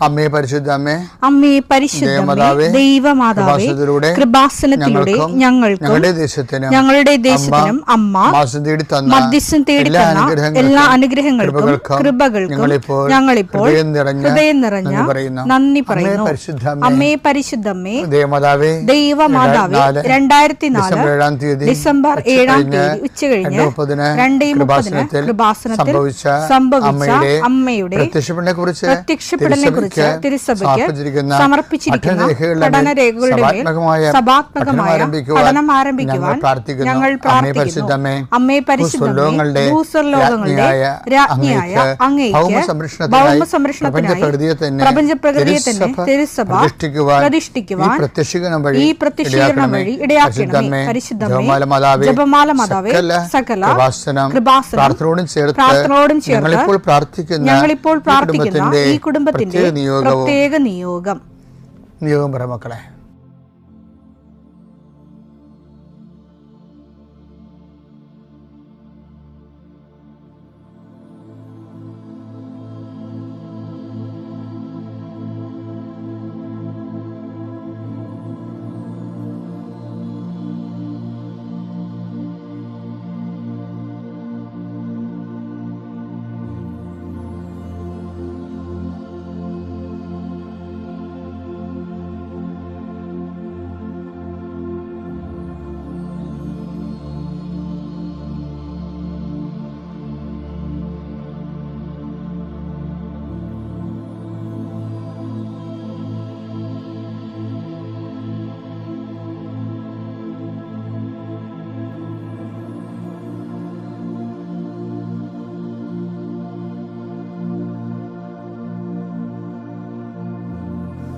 അമ്മേ പരിശുദ്ധ അമ്മേ, അമ്മേ പരിശുദ്ധമേ, ദൈവമാതാവേ, കൃപാസനത്തിലൂടെ ഞങ്ങളുടെ ദേശത്തിനും അമ്മ മധ്യസ്ഥം തേടി തന്ന എല്ലാ അനുഗ്രഹങ്ങൾക്കും കൃപകൾക്കും ഞങ്ങളിപ്പോൾ ഹൃദയം നിറഞ്ഞ നന്ദി പറയുന്നു. അമ്മേ പരിശുദ്ധമേ, ദൈവമാതാവേ, 2004 ഡിസംബർ 7 ഉച്ചകഴിഞ്ഞ് 2:30 കൃപാസനത്തിൽ സംഭവിച്ച അമ്മയുടെ പ്രത്യക്ഷപ്പെടലിനെ കുറിച്ച് തിരുസഭയ്ക്ക് സമർപ്പിച്ചിരിക്കുന്ന പഠനരേഖകളുടെ സഭാത്മകമായ പഠനം ആരംഭിക്കുവാൻ ഞങ്ങൾ പ്രാർത്ഥിക്കുന്നു. അമ്മേ പരിശുദ്ധമേ, ഭൂസ്വർലോകങ്ങളുടെ രാജ്ഞിയായ അങ്ങേയ്ക്ക് ഭൗമസംരക്ഷണത്തിനായി പ്രപഞ്ചപ്രകൃതിയെ തന്നെ തിരുസഭ പ്രതിഷ്ഠിക്കുവാൻ ഈ പ്രത്യക്ഷീകരണം വഴി ഇടയാക്കണമേ. പരിശുദ്ധമേ, ജപമാല മാതാവേ, സകല കൃപാസനം പ്രാർത്ഥനയോടും ചേർത്ത് ഞങ്ങളിപ്പോൾ പ്രാർത്ഥിക്കുന്ന ഈ കുടുംബത്തിന്റെ പ്രത്യേക നിയോഗം മക്കളെ.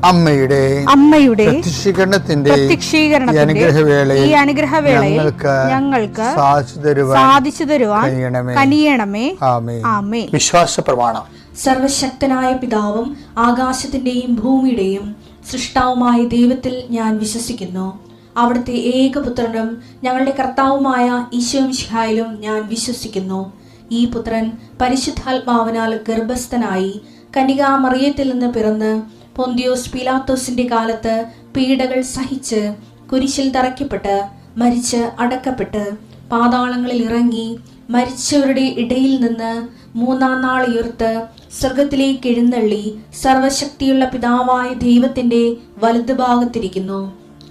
അമ്മയുടെ പ്രത്യക്ഷീകരണത്തിന്റെ ഈ അനുഗ്രഹവേളയിൽ ഞങ്ങൾക്ക് സാധിച്ചു തരുവാൻ കനിയണമേ. ആമേൻ. വിശ്വാസ പ്രമാണം. സർവശക്തനായ പിതാവും ആകാശത്തിന്റെയും ഭൂമിയുടെയും സൃഷ്ടാവുമായ ദൈവത്തിൽ ഞാൻ വിശ്വസിക്കുന്നു. അവിടുത്തെ ഏകപുത്രനും ഞങ്ങളുടെ കർത്താവുമായ ഈശോമിശിഹായിലും ഞാൻ വിശ്വസിക്കുന്നു. ഈ പുത്രൻ പരിശുദ്ധാത്മാവിനാൽ ഗർഭസ്ഥനായി കന്യകാമറിയത്തിൽ നിന്ന് പിറന്ന് പൊന്തിയോസ് പീലാത്തോസിന്റെ കാലത്ത് പീഡകൾ സഹിച്ച് കുരിശിൽ തറയ്ക്കപ്പെട്ട് മരിച്ച് അടക്കപ്പെട്ട് പാതാളങ്ങളിൽ ഇറങ്ങി മരിച്ചവരുടെ ഇടയിൽ നിന്ന് 3-ാം നാൾ ഉയർത്ത് സ്വർഗത്തിലേക്ക് എഴുന്നള്ളി സർവശക്തിയുള്ള പിതാവായ ദൈവത്തിന്റെ വലതുഭാഗത്തിരിക്കുന്നു.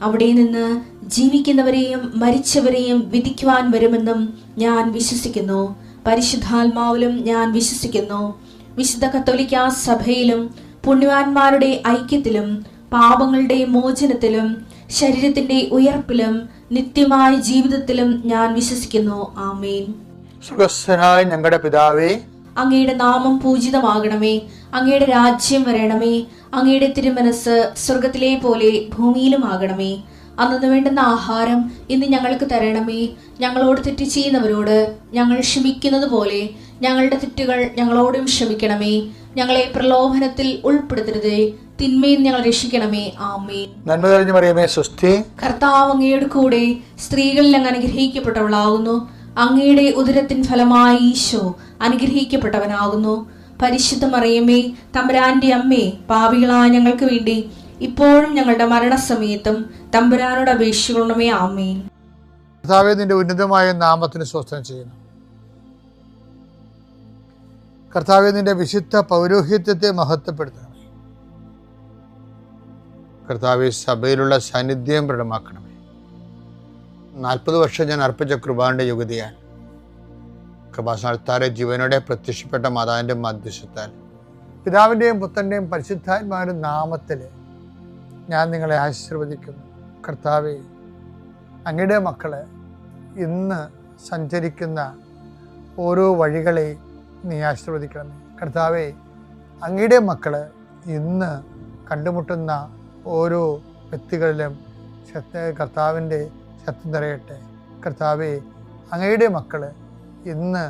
അവിടെ നിന്ന് ജീവിക്കുന്നവരെയും മരിച്ചവരെയും വിധിക്കുവാൻ വരുമെന്നും ഞാൻ വിശ്വസിക്കുന്നു. പരിശുദ്ധാത്മാവിലും ഞാൻ വിശ്വസിക്കുന്നു. വിശുദ്ധ കത്തോലിക്കാ സഭയിലും പുണ്യവാന്മാരുടെ ഐക്യത്തിലും പാപങ്ങളുടെ മോചനത്തിലും ശരീരത്തിന്റെ ഉയർപ്പിലും നിത്യമായ ജീവിതത്തിലും ഞാൻ വിശ്വസിക്കുന്നു. ആമേൻ. സ്വർഗ്ഗസ്ഥനായ ഞങ്ങളുടെ പിതാവേ, അങ്ങയുടെ നാമം പൂജിതമാകണമേ. അങ്ങയുടെ രാജ്യം വരണമേ. അങ്ങയുടെ തിരുമനസ് സ്വർഗത്തിലെ പോലെ ഭൂമിയിലും ആകണമേ. അന്നു വേണ്ടുന്ന ആഹാരം ഇന്ന് ഞങ്ങൾക്ക് തരണമേ. ഞങ്ങളോട് തെറ്റ് ചെയ്യുന്നവരോട് ഞങ്ങൾ ക്ഷമിക്കുന്നത് പോലെ ഞങ്ങളുടെ തെറ്റുകൾ ഞങ്ങളോടും ക്ഷമിക്കണമേ. ഞങ്ങളെ പ്രലോഭനത്തിൽ ഉൾപ്പെടുത്തരുതേ, തിന്മയിൽ ഞങ്ങൾ രക്ഷിക്കണമേ. ആമേൻ. നന്മ നിറഞ്ഞ മറിയമേ, സ്വസ്തി. കർത്താവ് അങ്ങയുടെ കൂടെ സ്ത്രീകളിൽ അങ്ങ് അനുഗ്രഹിക്കപ്പെട്ടവളാകുന്നു. അങ്ങയുടെ ഉദരത്തിൻ ഫലമായി ഈശോ അനുഗ്രഹിക്കപ്പെട്ടവനാകുന്നു. പരിശുദ്ധ മറിയമേ, തമ്പുരാന്റെ അമ്മേ, പാപികളായ ഞങ്ങൾക്ക് വേണ്ടി ഇപ്പോഴും ഞങ്ങളുടെ മരണസമയത്തും തമ്പുരാനോട് അപേക്ഷിക്കണമേ. ആമേൻ. കർത്താവേ, നിന്റെ ഉന്നതമായ നാമത്തിന് സ്വസ്ഥം ചെയ്യുന്നു. കർത്താവേ, നിന്റെ വിശുദ്ധ പൗരോഹിത്യത്തെ മഹത്വപ്പെടുത്തണമേ. കർത്താവേ, സഭയിലുള്ള സാന്നിധ്യം പ്രകടമാക്കണമേ. 40 വർഷം ഞാൻ അർപ്പിച്ച കൃപാന്റെ യുഗതിയാൽ കൃപാസനത്താരെ ജീവനോടെ പ്രത്യക്ഷപ്പെട്ട മാതാവിൻ്റെ മധ്യസ്ഥത്താൽ പിതാവിൻ്റെയും പുത്രൻ്റെയും പരിശുദ്ധാത്മാവിൻ്റെ നാമത്തിൽ ഞാൻ നിങ്ങളെ ആശീർവദിക്കുന്നു. കർത്താവേ, അങ്ങയുടെ മക്കളെ ഇന്ന് സഞ്ചരിക്കുന്ന ഓരോ വഴികളെ നീ ആശീർവദിക്കണമേ. കർത്താവേ, അങ്ങയുടെ മക്കൾ ഇന്ന് കണ്ടുമുട്ടുന്ന ഓരോ വ്യക്തികളിലും കർത്താവിൻ്റെ ശക്തി നിറയട്ടെ. കർത്താവേ, അങ്ങയുടെ മക്കൾ ഇന്ന്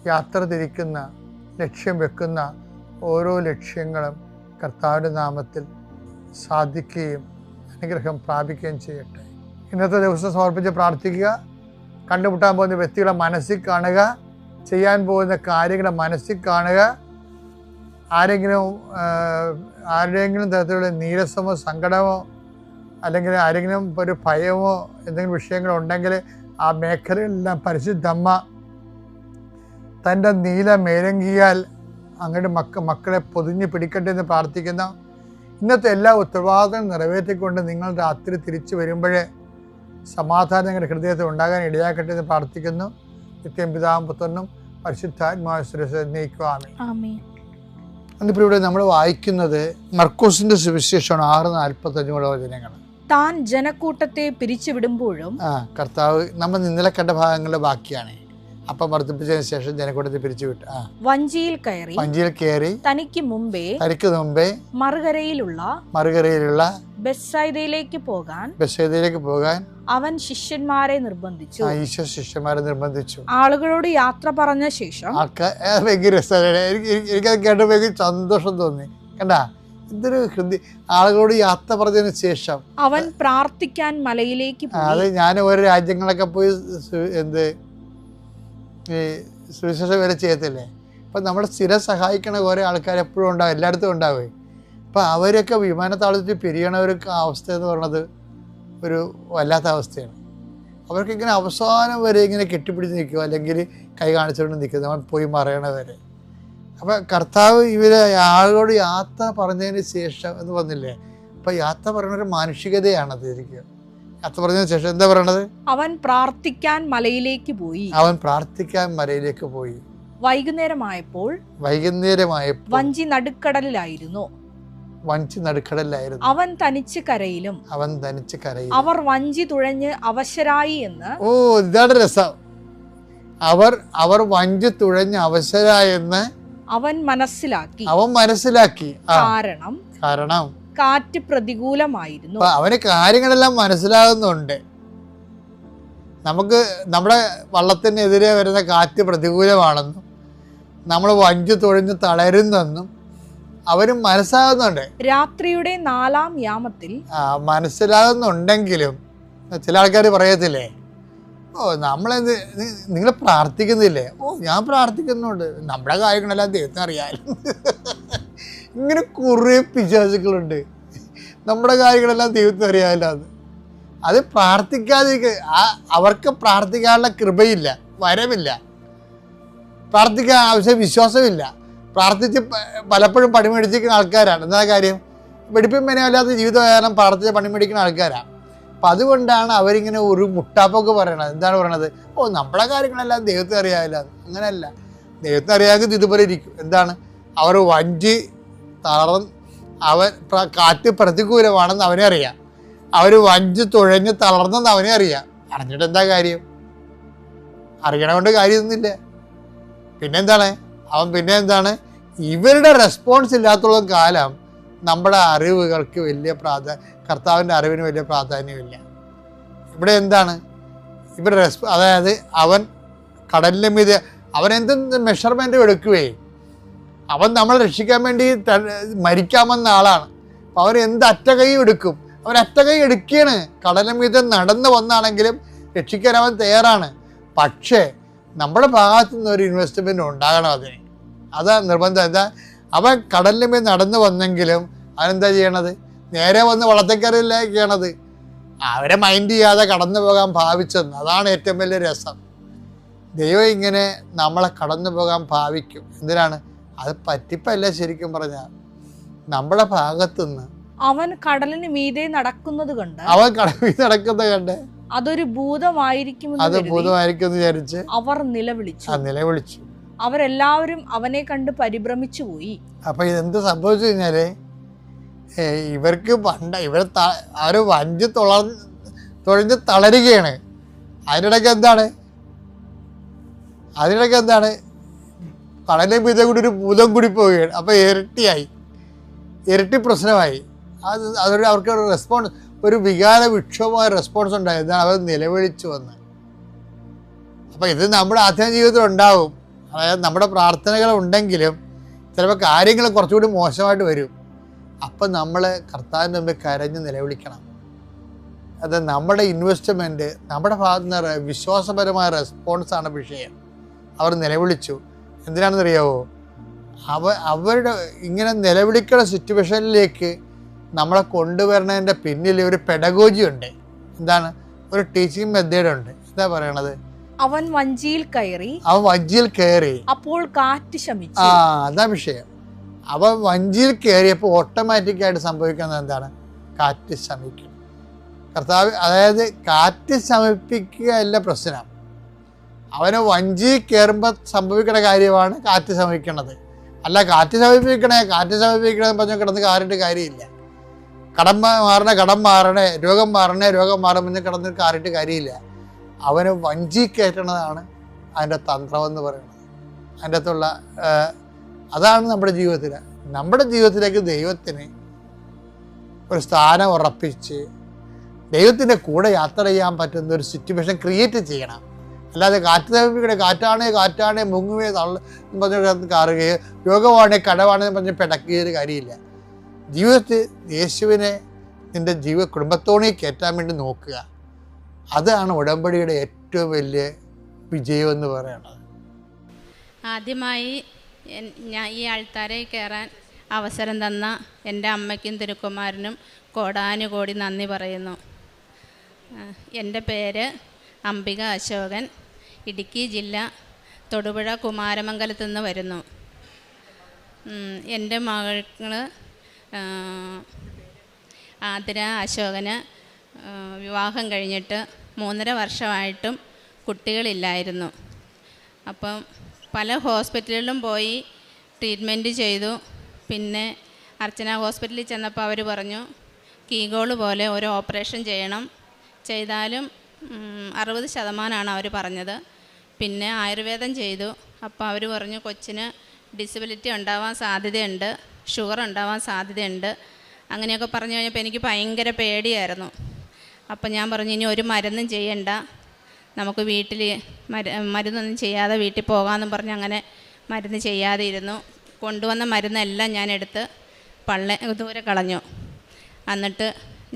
യാത്ര തിരിക്കുന്ന ലക്ഷ്യം വെക്കുന്ന ഓരോ ലക്ഷ്യങ്ങളും കർത്താവിൻ്റെ നാമത്തിൽ സാധിക്കുകയും അനുഗ്രഹം പ്രാപിക്കുകയും ചെയ്യട്ടെ. ഇന്നത്തെ ദിവസം സമർപ്പിച്ച് പ്രാർത്ഥിക്കുക. കണ്ടുമുട്ടാൻ പോകുന്ന വ്യക്തികളെ മനസ്സിൽ കാണുക, ചെയ്യാൻ പോകുന്ന കാര്യങ്ങളെ മനസ്സിൽ കാണുക. ആരുടെയെങ്കിലും തരത്തിലുള്ള നീരസമോ സങ്കടമോ അല്ലെങ്കിൽ ആരെങ്കിലും ഒരു ഭയമോ എന്തെങ്കിലും വിഷയങ്ങളുണ്ടെങ്കിൽ ആ മേഖലയെല്ലാം പരിശുദ്ധമ്മ തൻ്റെ നീല മേലങ്കിയാൽ അങ്ങോട്ട് മക്കളെ പൊതിഞ്ഞ് പിടിക്കട്ടെ എന്ന് പ്രാർത്ഥിക്കുന്ന ഇന്നത്തെ എല്ലാ ഉത്തരവാദിത്തങ്ങളും നിറവേറ്റിക്കൊണ്ട് നിങ്ങൾ രാത്രി തിരിച്ചു വരുമ്പോഴേ സമാധാനം നിങ്ങളുടെ ഹൃദയത്തിൽ ഉണ്ടാകാൻ ഇടയാക്കട്ടെ എന്ന് പ്രാർത്ഥിക്കുന്നു. നിത്യം പിതാവും പുത്രനും പരിശുദ്ധാത്മാവിനെ ആമേൻ. എന്നിപ്പോൾ ഇവിടെ നമ്മൾ വായിക്കുന്നത് മർക്കോസിന്റെ സുവിശേഷമാണ് 6:45 വചനങ്ങൾ. താൻ ജനക്കൂട്ടത്തെ പിരിച്ചുവിടുമ്പോഴും കർത്താവ് നമ്മൾ ഇന്നലെ കണ്ട ഭാഗങ്ങളുടെ ബാക്കിയാണ്. അപ്പം വർദ്ധിപ്പിച്ചതിന് ശേഷം ജനക്കൂട്ടത്തെ പിരിച്ചുവിട്ടു. വഞ്ചിയിൽ കയറി തനിക്ക് മുമ്പേ മറുകരയിലുള്ള ബെത്സയിദയിലേക്ക് പോകാൻ അവൻ ശിഷ്യന്മാരെ നിർബന്ധിച്ചു. ആളുകളോട് യാത്ര പറഞ്ഞ ശേഷം എനിക്കത് കേട്ടപ്പോൾ എനിക്ക് സന്തോഷം തോന്നി. കണ്ടാ, ഇതൊരു ആളുകളോട് യാത്ര പറഞ്ഞതിന് ശേഷം അവൻ പ്രാർത്ഥിക്കാൻ മലയിലേക്ക് പോയി. അത് ഞാൻ ഓരോ രാജ്യങ്ങളൊക്കെ പോയി ഈ സുവിശേഷം വരെ ചെയ്യത്തില്ലേ. അപ്പം നമ്മളെ സ്ഥിരം സഹായിക്കണ കുറേ ആൾക്കാർ എപ്പോഴും ഉണ്ടാവും, എല്ലായിടത്തും ഉണ്ടാവുകയും. അപ്പം അവരൊക്കെ വിമാനത്താവളത്തിൽ പിരിയണവർക്ക് അവസ്ഥ എന്ന് പറയുന്നത് ഒരു വല്ലാത്ത അവസ്ഥയാണ്. അവർക്കിങ്ങനെ അവസാനം വരെ ഇങ്ങനെ കെട്ടിപ്പിടിച്ച് നിൽക്കുക, അല്ലെങ്കിൽ കൈ കാണിച്ചുകൊണ്ട് നിൽക്കുക, നമ്മൾ പോയി മറയണവരെ. അപ്പം കർത്താവ് ഇവരെ ആളുകളോട് യാത്ര പറഞ്ഞതിന് ശേഷം എന്ന് പറഞ്ഞില്ലേ. അപ്പം യാത്ര പറയുന്ന ഒരു മാനുഷികതയാണത്. ശരിക്കും യാത്ര പറഞ്ഞതിന് ശേഷം എന്താ പറയണത്? അവൻ പ്രാർത്ഥിക്കാൻ മലയിലേക്ക് പോയി. വൈകുന്നേരമായപ്പോൾ വഞ്ചി നടുക്കടലിലായിരുന്നു. അവൻ തനിച്ച് കരയിലും അവർ വഞ്ചി തുഴഞ്ഞ് അവശരായി എന്ന്. ഓ, ഇതാണ് രസം. അവർ വഞ്ചി തുഴഞ്ഞ് അവശരായെന്ന് അവൻ മനസ്സിലാക്കി. കാരണം കാറ്റ് പ്രതികൂലമായിരുന്നു. അവന് കാര്യങ്ങളെല്ലാം മനസ്സിലാകുന്നുണ്ട്. നമുക്ക് നമ്മുടെ വള്ളത്തിനെതിരെ വരുന്ന കാറ്റ് പ്രതികൂലമാണെന്നും നമ്മൾ വഞ്ചി തുഴഞ്ഞ് തളരുന്നെന്നും അവരും മനസ്സിലാകുന്നുണ്ട്. രാത്രിയുടെ 4-ാം യാമത്തിൽ മനസ്സിലാകുന്നുണ്ടെങ്കിലും ചില ആൾക്കാർ പറയത്തില്ലേ, ഓ നമ്മളെന്ത് നിങ്ങൾ പ്രാർത്ഥിക്കുന്നില്ലേ? ഓ ഞാൻ പ്രാർത്ഥിക്കുന്നുണ്ട്, നമ്മുടെ കാര്യങ്ങളെല്ലാം ദൈവത്തിന് അറിയാലും. ഇങ്ങനെ കുറേ പിശാചുക്കളുണ്ട്. നമ്മുടെ കാര്യങ്ങളെല്ലാം ദൈവത്തിന് അറിയാമല്ലോ. അത് പ്രാർത്ഥിക്കാതിരിക്കുക. അവർക്ക് പ്രാർത്ഥിക്കാനുള്ള കൃപയില്ല, വരമില്ല, പ്രാർത്ഥിക്കാൻ ആവശ്യം വിശ്വാസമില്ല. പ്രാർത്ഥിച്ച് പലപ്പോഴും പണിമേടിച്ചിരിക്കുന്ന ആൾക്കാരാണ്. എന്താ കാര്യം? വെടിപ്പും മെനയല്ലാത്ത ജീവിതം കാരണം പ്രാർത്ഥിച്ച് പണിമേടിക്കുന്ന ആൾക്കാരാണ്. അപ്പം അതുകൊണ്ടാണ് അവരിങ്ങനെ ഒരു മുട്ടാപ്പൊക്കെ പറയണത്. എന്താണ് പറയണത്? ഓ നമ്മുടെ കാര്യങ്ങളെല്ലാം ദൈവത്തിന് അറിയാമല്ലോ. അങ്ങനെയല്ല, ദൈവത്തിന് അറിയാമെങ്കിൽ ഇതുപോലെ ഇരിക്കും. എന്താണ്? അവർ വഞ്ചി കാറ്റ് പ്രതികൂലമാണെന്ന് അവനെ അറിയാം. അവർ വഞ്ചി തുഴഞ്ഞ് തളർന്നെന്ന് അവനെ അറിയാം. അറിഞ്ഞിട്ട് എന്താ കാര്യം? അറിയണ കാര്യമൊന്നുമില്ല. പിന്നെന്താണ് ഇവരുടെ റെസ്പോൺസ് ഇല്ലാത്തോളം കാലം നമ്മുടെ അറിവുകൾക്ക് വലിയ കർത്താവിൻ്റെ അറിവിന് വലിയ പ്രാധാന്യമില്ല. ഇവിടെ എന്താണ് ഇവരുടെ അതായത് അവൻ കടലിൻ്റെ മീതെ അവനെന്ത് മെഷർമെൻറ്റും എടുക്കുകയും അവൻ നമ്മളെ രക്ഷിക്കാൻ വേണ്ടി മരിക്കാമെന്ന ആളാണ്. അപ്പം അവൻ എന്ത് അറ്റകൈ എടുക്കും? അവൻ അറ്റകൈ എടുക്കുകയാണ്. കടലിന് മീതെ നടന്നു വന്നാണെങ്കിലും രക്ഷിക്കാൻ അവൻ തയ്യാറാണ്. പക്ഷേ നമ്മുടെ ഭാഗത്തു നിന്ന് ഒരു ഇൻവെസ്റ്റ്മെൻറ്റ് ഉണ്ടാകണം അതിന്. അതാ നിർബന്ധം. എന്താ? അവൻ കടലിന് മീതെ നടന്നു വന്നെങ്കിലും അവനെന്താ ചെയ്യണത്? നേരെ വന്ന് വള്ളത്തേക്കറിയില്ല ചെയ്യണത്. അവരെ മൈൻഡ് ചെയ്യാതെ കടന്നു പോകാൻ ഭാവിച്ചെന്ന്. അതാണ് ഏറ്റവും വലിയ രസം. ദൈവം ഇങ്ങനെ നമ്മളെ കടന്നു പോകാൻ ഭാവിക്കും. എന്തിനാണ്? അത് പറ്റിപ്പല്ല. ശരിക്കും പറഞ്ഞാൽ നമ്മുടെ ഭാഗത്തുനിന്ന് അവൻ കടലിന് മീതെ നടക്കുന്നത് കണ്ട് അതൊരു ഭൂതമായിരിക്കും വിചാരിച്ച് അവർ നിലവിളിച്ചു. അവരെല്ലാവരും അവനെ കണ്ട് പരിഭ്രമിച്ചു പോയി. അപ്പൊ ഇതെന്ത് സംഭവിച്ചു കഴിഞ്ഞാല് ഇവർക്ക് അവര് വഞ്ചി തുഴഞ്ഞ് തളരുകയാണ്. അതിനിടയ്ക്ക് എന്താണ് കടലിന് മീതെ കൂടി ഒരു ഭൂതം കൂടി പോവുകയാണ്. അപ്പോൾ ഇരട്ടി പ്രശ്നമായി. അവർക്ക് റെസ്പോൺസ്, ഒരു വികാര വിക്ഷോഭമായ റെസ്പോൺസ് ഉണ്ടായി. എന്താണ്? അവർ നിലവിളിച്ചു വന്ന്. അപ്പോൾ ഇത് നമ്മുടെ ആത്മീയ ജീവിതത്തിൽ ഉണ്ടാവും. അതായത് നമ്മുടെ പ്രാർത്ഥനകൾ ഉണ്ടെങ്കിലും ചിലപ്പോൾ കാര്യങ്ങൾ കുറച്ചുകൂടി മോശമായിട്ട് വരും. അപ്പം നമ്മൾ കർത്താവിൻ്റെ മുമ്പിൽ കരഞ്ഞ് നിലവിളിക്കണം. അത് നമ്മുടെ ഇൻവെസ്റ്റ്മെൻറ്റ്, നമ്മുടെ ഭാഗത്ത് നിന്ന് വിശ്വാസപരമായ റെസ്പോൺസാണ് വിഷയം. അവർ നിലവിളിച്ചു. എന്തിനാണെന്നറിയാവോ? അവരുടെ ഇങ്ങനെ നിലവിളിക്കുന്ന സിറ്റുവേഷനിലേക്ക് നമ്മളെ കൊണ്ടുവരുന്നതിൻ്റെ പിന്നിൽ ഒരു പെഡഗോജി ഉണ്ട്. എന്താണ്? ഒരു ടീച്ചിങ് മെത്തേഡ് ഉണ്ട്. എന്താ പറയണത്? അവൻ വഞ്ചിയിൽ കയറി അപ്പോൾ കാറ്റ് ശമിച്ചു. അതാ വിഷയം. അവൻ വഞ്ചിയിൽ കയറിയപ്പോൾ ഓട്ടോമാറ്റിക്കായിട്ട് സംഭവിക്കുന്നത് എന്താണ്? കാറ്റ് ശമിക്കണം. കർത്താവ്, അതായത് കാറ്റ് ശമിപ്പിക്കുക അല്ല പ്രശ്നം, അവന് വഞ്ചിയിൽ കയറുമ്പോൾ സംഭവിക്കുന്ന കാര്യമാണ് കാറ്റ് ശമിക്കണത്. അല്ല കാറ്റ് ശമിപ്പിക്കണമെന്ന് പറഞ്ഞ് കിടന്ന് കാറിട്ട് കാര്യമില്ല. കടം മാറണേ, രോഗം മാറുമെന്ന് കിടന്ന് കാറിട്ട് കാര്യമില്ല. അവന് വഞ്ചി കയറ്റണതാണ് അതിൻ്റെ തന്ത്രമെന്ന് പറയുന്നത്. അതിൻ്റെ അകത്തുള്ള അതാണ് നമ്മുടെ ജീവിതത്തിലേക്ക് ദൈവത്തിന് ഒരു സ്ഥാനം ഉറപ്പിച്ച് ദൈവത്തിൻ്റെ കൂടെ യാത്ര ചെയ്യാൻ പറ്റുന്ന ഒരു സിറ്റുവേഷൻ ക്രിയേറ്റ് ചെയ്യണം. അല്ലാതെ കാറ്റാണേ മുങ്ങുകയോ പറഞ്ഞ് കാറുകയോ രോഗമാണേ കടവാണെന്ന് പറഞ്ഞ് പിടക്കുകയൊരു കാര്യമില്ല. ജീവിതത്തിൽ യേശുവിനെ നിൻ്റെ കുടുംബത്തോണി കയറ്റാൻ വേണ്ടി നോക്കുക. അതാണ് ഉടമ്പടിയുടെ ഏറ്റവും വലിയ വിജയമെന്ന് പറയുന്നത്. ആദ്യമായി ഞാൻ ഈ ആൾത്താരെ കയറാൻ അവസരം തന്ന എൻ്റെ അമ്മയ്ക്കും തിരുക്കുമാരനും കോടാനുകോടി നന്ദി പറയുന്നു. എൻ്റെ പേര് അംബിക അശോകൻ, ഇടുക്കി ജില്ല തൊടുപുഴ കുമാരമംഗലത്തു നിന്ന് വരുന്നു. എൻ്റെ മകൾ ആതിര അശോകന് വിവാഹം കഴിഞ്ഞിട്ട് 3.5 വർഷമായിട്ടും കുട്ടികളില്ലായിരുന്നു. അപ്പം പല ഹോസ്പിറ്റലിലും പോയി ട്രീറ്റ്മെൻറ്റ് ചെയ്തു. പിന്നെ അർച്ചന ഹോസ്പിറ്റലിൽ ചെന്നപ്പോൾ അവർ പറഞ്ഞു കീഗോള് പോലെ ഒരു ഓപ്പറേഷൻ ചെയ്താലും 60% അവർ പറഞ്ഞത്. പിന്നെ ആയുർവേദം ചെയ്തു. അപ്പോൾ അവർ പറഞ്ഞു കൊച്ചിന് ഡിസബിലിറ്റി ഉണ്ടാവാൻ സാധ്യതയുണ്ട്, ഷുഗർ ഉണ്ടാവാൻ സാധ്യതയുണ്ട്. അങ്ങനെയൊക്കെ പറഞ്ഞു കഴിഞ്ഞപ്പോൾ എനിക്ക് ഭയങ്കര പേടിയായിരുന്നു. അപ്പം ഞാൻ പറഞ്ഞു ഇനി ഒരു മരുന്നും ചെയ്യണ്ട, നമുക്ക് വീട്ടിൽ മരുന്നൊന്നും ചെയ്യാതെ വീട്ടിൽ പോകാമെന്നും പറഞ്ഞ് അങ്ങനെ മരുന്ന് ചെയ്യാതെ ഇരുന്നു. കൊണ്ടുവന്ന മരുന്നെല്ലാം ഞാൻ എടുത്ത് ദൂരെ കളഞ്ഞു. എന്നിട്ട്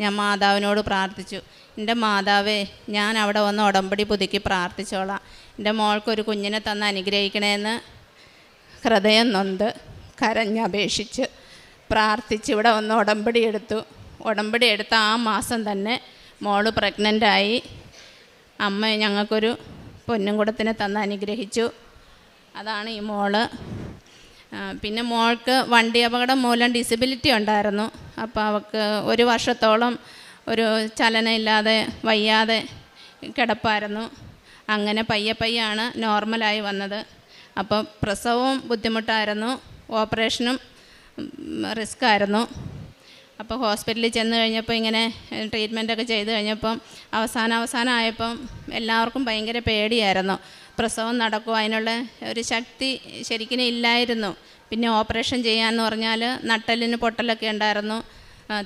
ഞാൻ മാതാവിനോട് പ്രാർത്ഥിച്ചു, എൻ്റെ മാതാവേ, ഞാൻ അവിടെ വന്ന് ഉടമ്പടി പുതുക്കി പ്രാർത്ഥിച്ചോളാം, എൻ്റെ മോൾക്കൊരു കുഞ്ഞിനെ തന്ന് അനുഗ്രഹിക്കണമെന്ന് ഹൃദയം നൊന്ത് കരഞ്ഞപേക്ഷിച്ച് പ്രാർത്ഥിച്ച് ഇവിടെ വന്ന് ഉടമ്പടി എടുത്ത ആ മാസം തന്നെ മോള് പ്രഗ്നൻ്റായി. അമ്മ ഞങ്ങൾക്കൊരു പൊന്നുംകുടത്തിനെ തന്ന് അനുഗ്രഹിച്ചു. അതാണ് ഈ മോള്. പിന്നെ മോൾക്ക് വണ്ടി അപകടം മൂലം ഡിസബിലിറ്റി ഉണ്ടായിരുന്നു. അപ്പോൾ അവൾക്ക് 1 വർഷത്തോളം ഒരു ചലനമില്ലാതെ വയ്യാതെ കിടപ്പായിരുന്നു. അങ്ങനെ പയ്യാണ് നോർമലായി വന്നത്. അപ്പോൾ പ്രസവവും ബുദ്ധിമുട്ടായിരുന്നു, ഓപ്പറേഷനും റിസ്ക് ആയിരുന്നു. അപ്പോൾ ഹോസ്പിറ്റലിൽ ചെന്ന് കഴിഞ്ഞപ്പോൾ ഇങ്ങനെ ട്രീറ്റ്മെൻറ്റൊക്കെ ചെയ്ത് കഴിഞ്ഞപ്പം അവസാനമായപ്പം എല്ലാവർക്കും ഭയങ്കര പേടിയായിരുന്നു. പ്രസവം നടക്കും, അതിനുള്ള ഒരു ശക്തി ശരിക്കും ഇല്ലായിരുന്നു. പിന്നെ ഓപ്പറേഷൻ ചെയ്യാമെന്ന് പറഞ്ഞാൽ നട്ടലിന് പൊട്ടലൊക്കെ ഉണ്ടായിരുന്നു,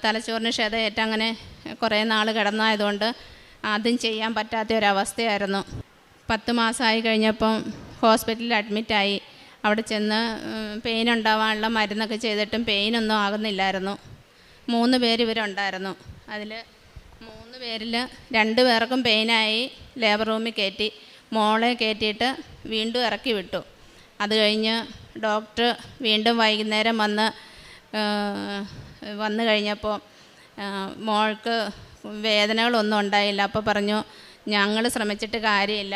തലച്ചോറിന് ക്ഷതയേറ്റ് അങ്ങനെ കുറേ നാൾ കിടന്നായതുകൊണ്ട് അതും ചെയ്യാൻ പറ്റാത്ത ഒരവസ്ഥയായിരുന്നു. 10 മാസമായി കഴിഞ്ഞപ്പം ഹോസ്പിറ്റലിൽ അഡ്മിറ്റായി. അവിടെ ചെന്ന് പെയിൻ ഉണ്ടാവാനുള്ള മരുന്നൊക്കെ ചെയ്തിട്ടും പെയിനൊന്നും ആകുന്നില്ലായിരുന്നു. 3 പേര് ഇവരുണ്ടായിരുന്നു. അതിൽ 3 പേരിൽ 2 പേർക്കും പെയിനായി ലേബർ റൂമിൽ കയറ്റി. മോളെ കയറ്റിയിട്ട് വീണ്ടും ഇറക്കി വിട്ടു. അത് കഴിഞ്ഞ് ഡോക്ടർ വീണ്ടും വൈകുന്നേരം വന്നു കഴിഞ്ഞപ്പോൾ മോൾക്ക് വേദനകളൊന്നും ഉണ്ടായില്ല. അപ്പോൾ പറഞ്ഞു ഞങ്ങൾ ശ്രമിച്ചിട്ട് കാര്യമില്ല,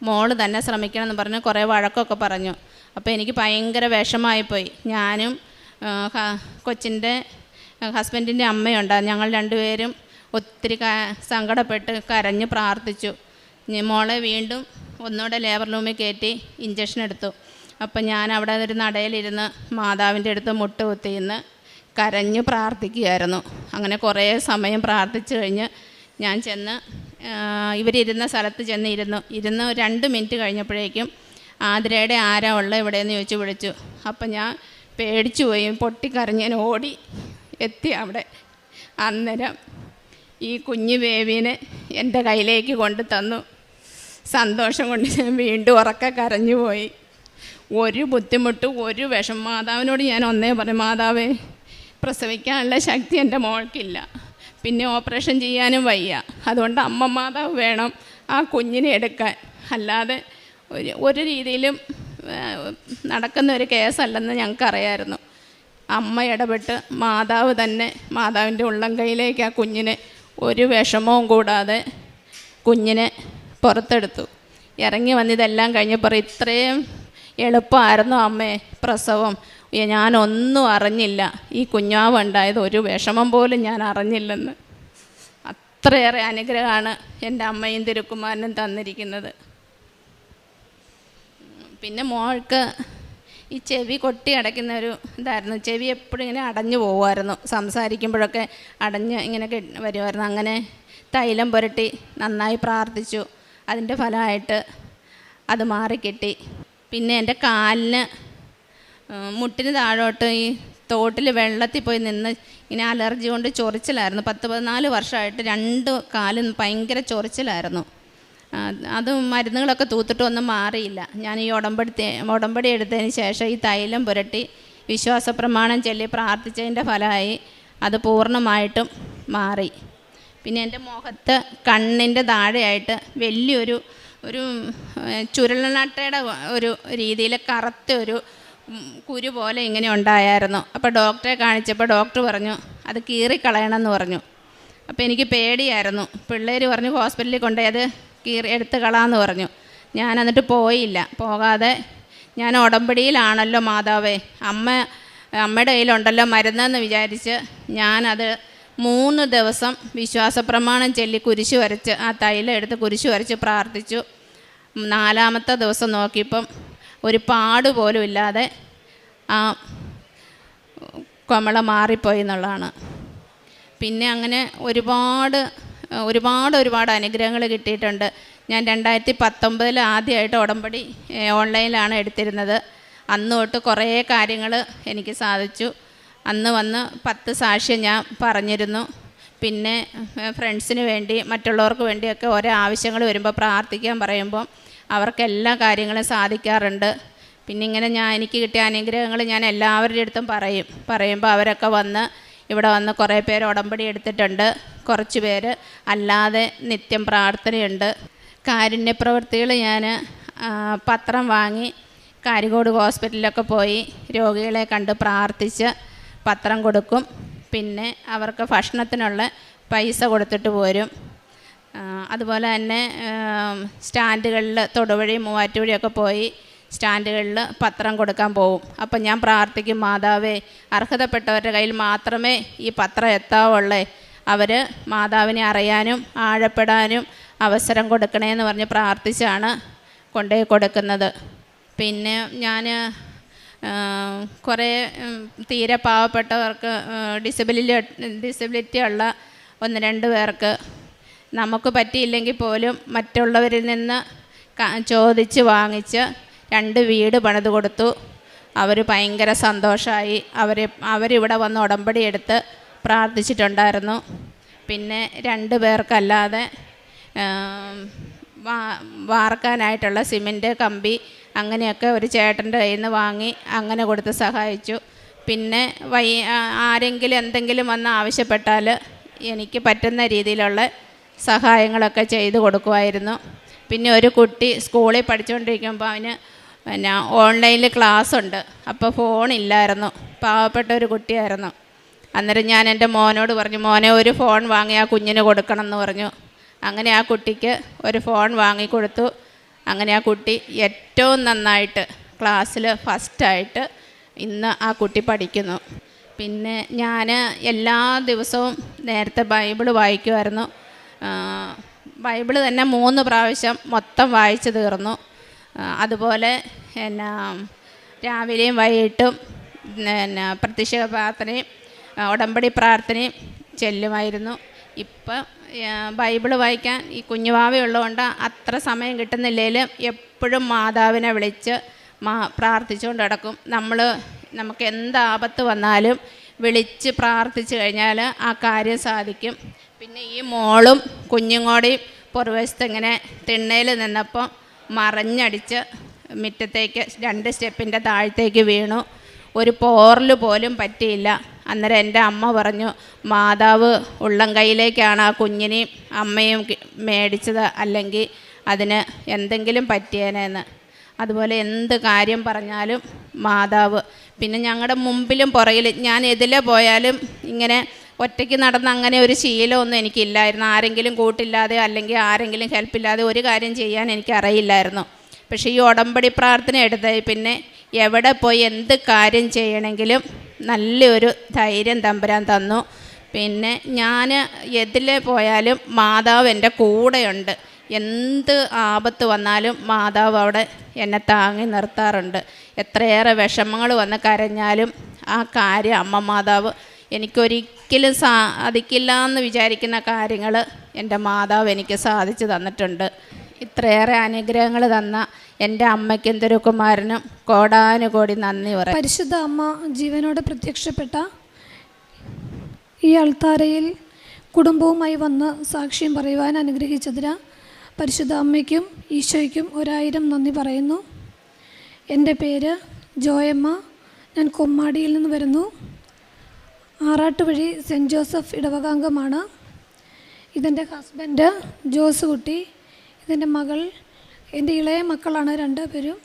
മോള് തന്നെ ശ്രമിക്കണമെന്ന് പറഞ്ഞ് കുറേ വഴക്കൊക്കെ പറഞ്ഞു. അപ്പോൾ എനിക്ക് ഭയങ്കര വിഷമമായിപ്പോയി. ഞാനും കൊച്ചിൻ്റെ ഹസ്ബൻഡിൻ്റെ അമ്മയുണ്ടായിരുന്നു. ഞങ്ങൾ 2 പേരും ഒത്തിരി സങ്കടപ്പെട്ട് കരഞ്ഞ് പ്രാർത്ഥിച്ചു. മോളെ വീണ്ടും ഒന്നുകൂടെ ലേബർ റൂമിൽ കയറ്റി ഇഞ്ചക്ഷൻ എടുത്തു. അപ്പം ഞാൻ അവിടെ ഒരു നടയിലിരുന്ന് മാതാവിൻ്റെ അടുത്ത് മുട്ടുകുത്തിയിരുന്ന് കരഞ്ഞ് പ്രാർത്ഥിക്കുകയായിരുന്നു. അങ്ങനെ കുറേ സമയം പ്രാർത്ഥിച്ചു കഴിഞ്ഞ് ഞാൻ ചെന്ന് ഇവരിരുന്ന സ്ഥലത്ത് ഇരുന്ന് 2 മിനിറ്റ് കഴിഞ്ഞപ്പോഴേക്കും ആതിരയുടെ ആരാ ഉള്ളത് ഇവിടെയെന്ന് വിളിച്ചു. അപ്പം ഞാൻ പേടിച്ചു പോയി, പൊട്ടിക്കരഞ്ഞ് ഞാൻ ഓടി എത്തി അവിടെ. അന്നേരം ഈ കുഞ്ഞു ബേബീനെ എൻ്റെ കയ്യിലേക്ക് കൊണ്ട് തന്നു. സന്തോഷം കൊണ്ട് ഞാൻ വീണ്ടും ഉറക്കെ കരഞ്ഞു പോയി. ഒരു ബുദ്ധിമുട്ടും ഒരു വിഷമം. മാതാവിനോട് ഞാൻ ഒന്നേ പറയും, മാതാവേ, പ്രസവിക്കാനുള്ള ശക്തി എൻ്റെ മോൾക്കില്ല, പിന്നെ ഓപ്പറേഷൻ ചെയ്യാനും വയ്യ, അതുകൊണ്ട് അമ്മ മാതാവ് വേണം ആ കുഞ്ഞിനെ എടുക്കാൻ. അല്ലാതെ ഒരു രീതിയിലും നടക്കുന്ന ഒരു കേസല്ലെന്ന് ഞങ്ങൾക്കറിയായിരുന്നു. അമ്മ ഇടപെട്ട് മാതാവ് തന്നെ മാതാവിൻ്റെ ഉള്ളം കൈയിലേക്ക് ആ കുഞ്ഞിനെ ഒരു വിഷമവും കൂടാതെ കുഞ്ഞിനെ പുറത്തെടുത്തു. ഇറങ്ങി വന്നിതെല്ലാം കഴിഞ്ഞപ്പോൾ ഇത്രയും എളുപ്പമായിരുന്നു അമ്മേ പ്രസവം, ഞാനൊന്നും അറിഞ്ഞില്ല, ഈ കുഞ്ഞാവുണ്ടായത് ഒരു വിഷമം പോലും ഞാൻ അറിഞ്ഞില്ലെന്ന്. അത്രയേറെ അനുഗ്രഹമാണ് എൻ്റെ അമ്മയും തിരുക്കുമാരനും തന്നിരിക്കുന്നത്. പിന്നെ മോൾക്ക് ഈ ചെവി കൊട്ടി അടയ്ക്കുന്ന ഒരു ഇതായിരുന്നു. ചെവി എപ്പോഴും ഇങ്ങനെ അടഞ്ഞു പോകുമായിരുന്നു, സംസാരിക്കുമ്പോഴൊക്കെ അടഞ്ഞ് ഇങ്ങനെ വരുമായിരുന്നു. അങ്ങനെ തൈലം പുരട്ടി നന്നായി പ്രാർത്ഥിച്ചു. അതിൻ്റെ ഫലമായിട്ട് അത് മാറിക്കിട്ടി. പിന്നെ എൻ്റെ കാലിന് മുട്ടിന് താഴോട്ട് ഈ തോട്ടിൽ വെള്ളത്തിൽ പോയി നിന്ന് ഇങ്ങനെ അലർജി കൊണ്ട് ചൊറിച്ചിലായിരുന്നു. 10-14 വർഷമായിട്ട് 2 കാലും ഭയങ്കര ചൊറിച്ചിലായിരുന്നു. അത് മരുന്നുകളൊക്കെ തൂത്തിട്ടൊന്നും മാറിയില്ല. ഞാൻ ഈ ഉടമ്പടി എടുത്തതിന് ശേഷം ഈ തൈലം പുരട്ടി വിശ്വാസപ്രമാണം ചൊല്ലി പ്രാർത്ഥിച്ചതിൻ്റെ ഫലമായി അത് പൂർണ്ണമായിട്ടും മാറി. പിന്നെ എൻ്റെ മുഖത്ത് കണ്ണിൻ്റെ താഴെയായിട്ട് വലിയൊരു ചുരുളനട്ടയുടെ ഒരു രീതിയിൽ കറുത്ത ഒരു കുരു പോലെ ഇങ്ങനെ ഉണ്ടായിരുന്നു. അപ്പോൾ ഡോക്ടറെ കാണിച്ചപ്പോൾ ഡോക്ടർ പറഞ്ഞു അത് കീറിക്കളയണമെന്ന് പറഞ്ഞു. അപ്പോൾ എനിക്ക് പേടിയായിരുന്നു. പിള്ളേർ പറഞ്ഞു ഹോസ്പിറ്റലിൽ കൊണ്ടുപോയി അത് എടുത്ത് കളാമെന്ന് പറഞ്ഞു. ഞാൻ എന്നിട്ട് പോയില്ല. പോകാതെ ഞാൻ ഉടമ്പടിയിലാണല്ലോ മാതാവേ, അമ്മയുടെ കയ്യിലുണ്ടല്ലോ മരുന്നെന്ന് വിചാരിച്ച് ഞാനത് 3 ദിവസം വിശ്വാസപ്രമാണം ചൊല്ലി കുരിശ് വരച്ച് ആ തൈലം എടുത്ത് കുരിശ് വരച്ച് പ്രാർത്ഥിച്ചു. 4-ാമത്തെ ദിവസം നോക്കിയപ്പം ഒരു പാട് പോലും ഇല്ലാതെ ആ കുമിള മാറിപ്പോയി എന്നുള്ളതാണ്. പിന്നെ അങ്ങനെ ഒരുപാട് അനുഗ്രഹങ്ങൾ കിട്ടിയിട്ടുണ്ട്. ഞാൻ 2019 ആദ്യമായിട്ട് ഉടമ്പടി ഓൺലൈനിലാണ് എടുത്തിരുന്നത്. അന്ന് തൊട്ട് കുറേ കാര്യങ്ങൾ എനിക്ക് സാധിച്ചു. അന്ന് വന്ന് 10 സാക്ഷ്യം ഞാൻ പറഞ്ഞിരുന്നു. പിന്നെ ഫ്രണ്ട്സിന് വേണ്ടി മറ്റുള്ളവർക്ക് വേണ്ടിയൊക്കെ ഓരോ ആവശ്യങ്ങൾ വരുമ്പോൾ പ്രാർത്ഥിക്കാൻ പറയുമ്പോൾ അവർക്ക് എല്ലാ കാര്യങ്ങളും സാധിക്കാറുണ്ട്. പിന്നെ ഇങ്ങനെ എനിക്ക് കിട്ടിയ അനുഗ്രഹങ്ങൾ ഞാൻ എല്ലാവരുടെ അടുത്തും പറയുമ്പോൾ അവരൊക്കെ ഇവിടെ വന്ന് കുറേ പേര് ഉടമ്പടി എടുത്തിട്ടുണ്ട്. കുറച്ച് പേര് അല്ലാതെ നിത്യം പ്രാർത്ഥനയുണ്ട്. കാരുണ്യ പ്രവൃത്തികൾ ഞാൻ പത്രം വാങ്ങി കാരിക്കോട് ഹോസ്പിറ്റലിലൊക്കെ പോയി രോഗികളെ കണ്ട് പ്രാർത്ഥിച്ച് പത്രം കൊടുക്കും. പിന്നെ അവർക്ക് ഭക്ഷണത്തിനുള്ള പൈസ കൊടുത്തിട്ട് പോരും. അതുപോലെ തന്നെ സ്റ്റാൻഡുകളിൽ തൊടുവഴി മൂവാറ്റുവഴിയൊക്കെ പോയി സ്റ്റാൻഡുകളിൽ പത്രം കൊടുക്കാൻ പോകും. അപ്പം ഞാൻ പ്രാർത്ഥിക്കും, മാതാവേ അർഹതപ്പെട്ടവരുടെ കയ്യിൽ മാത്രമേ ഈ പത്രം എത്താവുള്ളേ, അവർ മാതാവിനെ അറിയാനും ആഴപ്പെടാനും അവസരം കൊടുക്കണേന്ന് പറഞ്ഞ് പ്രാർത്ഥിച്ചാണ് കൊണ്ടുപോയി കൊടുക്കുന്നത്. പിന്നെ ഞാൻ കുറേ തീരെ പാവപ്പെട്ടവർക്ക് ഡിസബിലിറ്റി ഉള്ള 1-2 പേർക്ക് നമുക്ക് പറ്റിയില്ലെങ്കിൽ പോലും മറ്റുള്ളവരിൽ നിന്ന് ചോദിച്ച് വാങ്ങിച്ച് 2 വീട് പണിത് കൊടുത്തു. അവർ ഭയങ്കര സന്തോഷമായി. അവരിവിടെ വന്ന് ഉടമ്പടി എടുത്ത് പ്രാർത്ഥിച്ചിട്ടുണ്ടായിരുന്നു. പിന്നെ 2 പേർക്കല്ലാതെ വാർക്കാനായിട്ടുള്ള സിമൻറ്റ് കമ്പി അങ്ങനെയൊക്കെ ഒരു ചേട്ടൻ്റെ കയ്യിൽ നിന്ന് വാങ്ങി അങ്ങനെ കൊടുത്ത് സഹായിച്ചു. പിന്നെ ആരെങ്കിലും എന്തെങ്കിലും വന്ന് ആവശ്യപ്പെട്ടാൽ എനിക്ക് പറ്റുന്ന രീതിയിലുള്ള സഹായങ്ങളൊക്കെ ചെയ്തു കൊടുക്കുമായിരുന്നു. പിന്നെ ഒരു കുട്ടി സ്കൂളിൽ പഠിച്ചുകൊണ്ടിരിക്കുമ്പോൾ അവന് ഓൺലൈനിൽ ക്ലാസ് ഉണ്ട്. അപ്പോൾ ഫോണില്ലായിരുന്നു, പാവപ്പെട്ട ഒരു കുട്ടിയായിരുന്നു. അന്നേരം ഞാൻ എൻ്റെ മോനോട് പറഞ്ഞു, മോനെ ഒരു ഫോൺ വാങ്ങി ആ കുഞ്ഞിന് കൊടുക്കണം എന്ന് പറഞ്ഞു. അങ്ങനെ ആ കുട്ടിക്ക് ഒരു ഫോൺ വാങ്ങിക്കൊടുത്തു. അങ്ങനെ ആ കുട്ടി ഏറ്റവും നന്നായിട്ട് ക്ലാസ്സിൽ ഫസ്റ്റായിട്ട് ഇന്ന് ആ കുട്ടി പഠിക്കുന്നു. പിന്നെ ഞാൻ എല്ലാ ദിവസവും നേരത്തെ ബൈബിള് വായിക്കുമായിരുന്നു. ബൈബിള് തന്നെ 3 പ്രാവശ്യം മൊത്തം വായിച്ചു തീർന്നു. അതുപോലെ രാവിലെയും വൈകിട്ടും പ്രത്യക്ഷ പ്രാർത്ഥനയും ഉടമ്പടി പ്രാർത്ഥനയും ചെല്ലുമായിരുന്നു. ഇപ്പം ബൈബിള് വായിക്കാൻ ഈ കുഞ്ഞുവാവയുള്ളതുകൊണ്ട് അത്ര സമയം കിട്ടുന്നില്ലെങ്കിലും എപ്പോഴും മാതാവിനെ വിളിച്ച് പ്രാർത്ഥിച്ചുകൊണ്ട് കിടക്കും. നമുക്ക് എന്ത് ആപത്ത് വന്നാലും വിളിച്ച് പ്രാർത്ഥിച്ചു കഴിഞ്ഞാൽ ആ കാര്യം സാധിക്കും. പിന്നെ ഈ മോളും കുഞ്ഞുങ്ങോടെയും പുറവശത്ത് ഇങ്ങനെ തിണ്ണയിൽ നിന്നപ്പോൾ മറിഞ്ഞടിച്ച് മുറ്റത്തേക്ക് 2 സ്റ്റെപ്പിൻ്റെ താഴത്തേക്ക് വീണു. ഒരു പോറൽ പോലും പറ്റിയില്ല. അന്നേരം എൻ്റെ അമ്മ പറഞ്ഞു, മാതാവ് ഉള്ളം കൈയിലേക്കാണ് ആ കുഞ്ഞിനെയും അമ്മയും മേടിച്ചത്, അല്ലെങ്കിൽ അതിന് എന്തെങ്കിലും പറ്റിയേനെന്ന്. അതുപോലെ എന്ത് കാര്യം പറഞ്ഞാലും മാതാവ്. പിന്നെ ഞങ്ങളുടെ മുമ്പിലും പുറകിൽ ഞാൻ എതിലെ പോയാലും ഇങ്ങനെ ഒറ്റയ്ക്ക് നടന്ന് അങ്ങനെ ഒരു ശീലമൊന്നും എനിക്കില്ലായിരുന്നു. ആരെങ്കിലും കൂട്ടില്ലാതെ അല്ലെങ്കിൽ ആരെങ്കിലും ഹെൽപ്പില്ലാതെ ഒരു കാര്യം ചെയ്യാൻ എനിക്കറിയില്ലായിരുന്നു. പക്ഷേ ഈ ഉടമ്പടി പ്രാർത്ഥന എടുത്ത പിന്നെ എവിടെ പോയി എന്ത് കാര്യം ചെയ്യണമെങ്കിലും നല്ലൊരു ധൈര്യം തമ്പുരാൻ തന്നു. പിന്നെ ഞാൻ എതിലെ പോയാലും മാതാവ് എൻ്റെ കൂടെയുണ്ട്. എന്ത് ആപത്ത് വന്നാലും മാതാവ് അവിടെ എന്നെ താങ്ങി നിർത്താറുണ്ട്. എത്രയേറെ വിഷമങ്ങൾ വന്ന് കരഞ്ഞാലും ആ കാര്യം അമ്മ മാതാവ് എനിക്കൊരിക്കലും സാധിക്കില്ല എന്ന് വിചാരിക്കുന്ന കാര്യങ്ങൾ എൻ്റെ മാതാവ് എനിക്ക് സാധിച്ചു തന്നിട്ടുണ്ട്. ഇത്രയേറെ അനുഗ്രഹങ്ങൾ തന്ന എൻ്റെ അമ്മയ്ക്കും തിരുക്കുമാരനും കോടാനുകോടി നന്ദി പറയാം. പരിശുദ്ധ അമ്മ ജീവനോടെ പ്രത്യക്ഷപ്പെട്ട ഈ അൾത്താരയിൽ കുടുംബവുമായി വന്ന് സാക്ഷ്യം പറയുവാൻ അനുഗ്രഹിച്ചതിന് പരിശുദ്ധ അമ്മയ്ക്കും ഈശോയ്ക്കും 1000 നന്ദി പറയുന്നു. എൻ്റെ പേര് ജോയമ്മ. ഞാൻ കൊമ്മാടിയിൽ നിന്ന് വരുന്നു. ആറാട്ടുവഴി സെൻറ്റ് ജോസഫ് ഇടവകാംഗമാണ്. ഇതെൻ്റെ ഹസ്ബൻഡ് ജോസ് കുട്ടി. ഇതെൻ്റെ മകൾ. എൻ്റെ ഇളയ മക്കളാണ് 2 പേരും,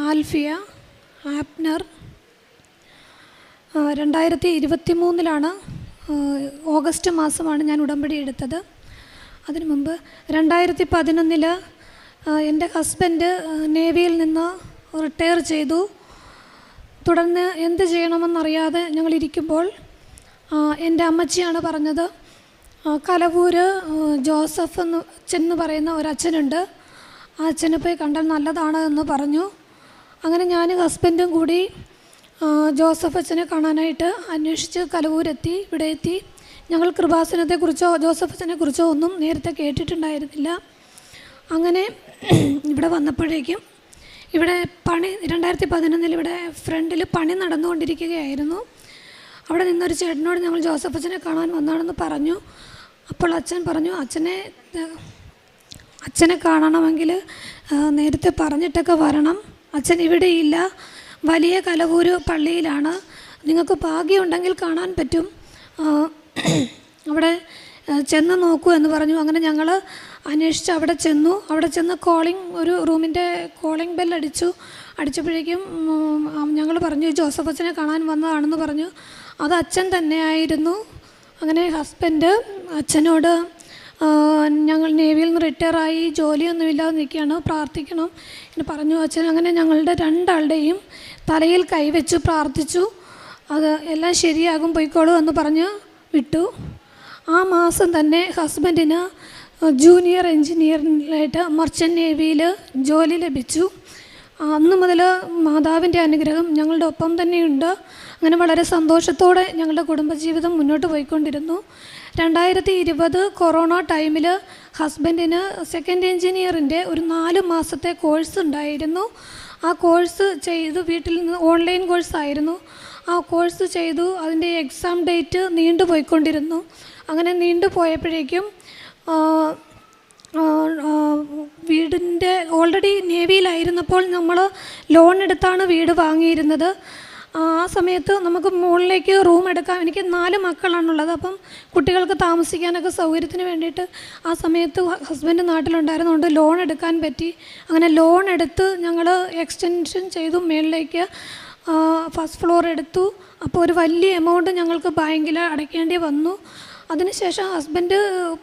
ആൽഫിയ, ആപ്നർ. 2023 ഓഗസ്റ്റ് മാസമാണ് ഞാൻ ഉടമ്പടി എടുത്തത്. അതിനു മുമ്പ് 2011 എൻ്റെ ഹസ്ബൻഡ് നേവിയിൽ നിന്ന് റിട്ടയർ ചെയ്തു. തുടർന്ന് എന്ത് ചെയ്യണമെന്നറിയാതെ ഞങ്ങളിരിക്കുമ്പോൾ എൻ്റെ അമ്മച്ചിയാണ് പറഞ്ഞത്, കലവൂര് ജോസഫ് എന്ന് പറയുന്ന ഒരച്ഛനുണ്ട്, ആ അച്ഛനെ പോയി കണ്ടാൽ നല്ലതാണ് എന്ന് പറഞ്ഞു. അങ്ങനെ ഞാൻ ഹസ്ബൻഡും കൂടി ജോസഫ് അച്ഛനെ കാണാനായിട്ട് അന്വേഷിച്ച് കലവൂരെത്തി. ഇവിടെ എത്തി. ഞങ്ങൾ കൃപാസനത്തെക്കുറിച്ചോ ജോസഫ് അച്ഛനെക്കുറിച്ചോ ഒന്നും നേരത്തെ കേട്ടിട്ടുണ്ടായിരുന്നില്ല. അങ്ങനെ ഇവിടെ വന്നപ്പോഴേക്കും ഇവിടെ പണി 2011 ഇവിടെ ഫ്രണ്ടിൽ പണി നടന്നുകൊണ്ടിരിക്കുകയായിരുന്നു. അവിടെ നിന്നൊരു ചേട്ടനോട് ഞങ്ങൾ ജോസഫ് അച്ഛനെ കാണാൻ വന്നാണെന്ന് പറഞ്ഞു. അപ്പോൾ അച്ഛൻ പറഞ്ഞു, അച്ഛനെ കാണണമെങ്കിൽ നേരത്തെ പറഞ്ഞിട്ടൊക്കെ വരണം. അച്ഛൻ ഇവിടെയില്ല, വലിയ കലവൂര് പള്ളിയിലാണ്, നിങ്ങൾക്ക് ഭാഗ്യമുണ്ടെങ്കിൽ കാണാൻ പറ്റും, അവിടെ ചെന്ന് നോക്കൂ എന്ന് പറഞ്ഞു. അങ്ങനെ ഞങ്ങൾ അന്വേഷിച്ച് അവിടെ ചെന്നു. അവിടെ ചെന്ന് ഒരു റൂമിൻ്റെ കോളിംഗ് ബെല്ലടിച്ചു. അടിച്ചപ്പോഴേക്കും ഞങ്ങൾ പറഞ്ഞു ജോസഫ് അച്ഛനെ കാണാൻ വന്നതാണെന്ന് പറഞ്ഞു. അത് അച്ഛൻ തന്നെയായിരുന്നു. അങ്ങനെ ഹസ്ബൻഡ് അച്ഛനോട് ഞങ്ങൾ നേവിയിൽ നിന്ന് റിട്ടയറായി ജോലിയൊന്നുമില്ലാതെ നിൽക്കുകയാണ്, പ്രാർത്ഥിക്കണം എന്ന് പറഞ്ഞു അച്ഛൻ. അങ്ങനെ ഞങ്ങളുടെ 2 ആളുടെയും തലയിൽ കൈവച്ച് പ്രാർത്ഥിച്ചു. അത് എല്ലാം ശരിയാകും, പോയിക്കോളൂ എന്ന് പറഞ്ഞ് വിട്ടു. ആ മാസം തന്നെ ഹസ്ബൻഡിന് ജൂനിയർ എൻജിനീയറിനായിട്ട് മർച്ചൻ്റ് നേവിയിൽ ജോലി ലഭിച്ചു. അന്ന് മുതൽ മാതാവിൻ്റെ അനുഗ്രഹം ഞങ്ങളുടെ ഒപ്പം തന്നെയുണ്ട്. അങ്ങനെ വളരെ സന്തോഷത്തോടെ ഞങ്ങളുടെ കുടുംബജീവിതം മുന്നോട്ട് പോയിക്കൊണ്ടിരുന്നു. 2020 കൊറോണ ടൈമിൽ ഹസ്ബൻഡിന് സെക്കൻഡ് എൻജിനീയറിൻ്റെ ഒരു 4 മാസത്തെ കോഴ്സ് ഉണ്ടായിരുന്നു. ആ കോഴ്സ് ചെയ്തു, വീട്ടിൽ നിന്ന് ഓൺലൈൻ കോഴ്സായിരുന്നു. ആ കോഴ്സ് ചെയ്തു. അതിൻ്റെ എക്സാം ഡേറ്റ് നീണ്ടുപോയിക്കൊണ്ടിരുന്നു. അങ്ങനെ നീണ്ടുപോയപ്പോഴേക്കും വീടിൻ്റെ ഓൾറെഡി നേവിയിലായിരുന്നപ്പോൾ നമ്മൾ ലോൺ എടുത്താണ് വീട് വാങ്ങിയിരുന്നത്. ആ സമയത്ത് നമുക്ക് മുകളിലേക്ക് റൂം എടുക്കാം. എനിക്ക് 4 മക്കളാണുള്ളത്. അപ്പം കുട്ടികൾക്ക് താമസിക്കാനൊക്കെ സൗകര്യത്തിന് വേണ്ടിയിട്ട് ആ സമയത്ത് ഹസ്ബൻഡ് നാട്ടിലുണ്ടായിരുന്നുകൊണ്ട് ലോൺ എടുക്കാൻ പറ്റി. അങ്ങനെ ലോൺ എടുത്ത് ഞങ്ങൾ എക്സ്റ്റൻഷൻ ചെയ്തു, മുകളിലേക്ക് ഫസ്റ്റ് ഫ്ലോർ എടുത്തു. അപ്പോൾ ഒരു വലിയ എമൗണ്ട് ഞങ്ങൾക്ക് ബാങ്കിൽ അടയ്ക്കേണ്ടി വന്നു. അതിനുശേഷം ഹസ്ബൻഡ്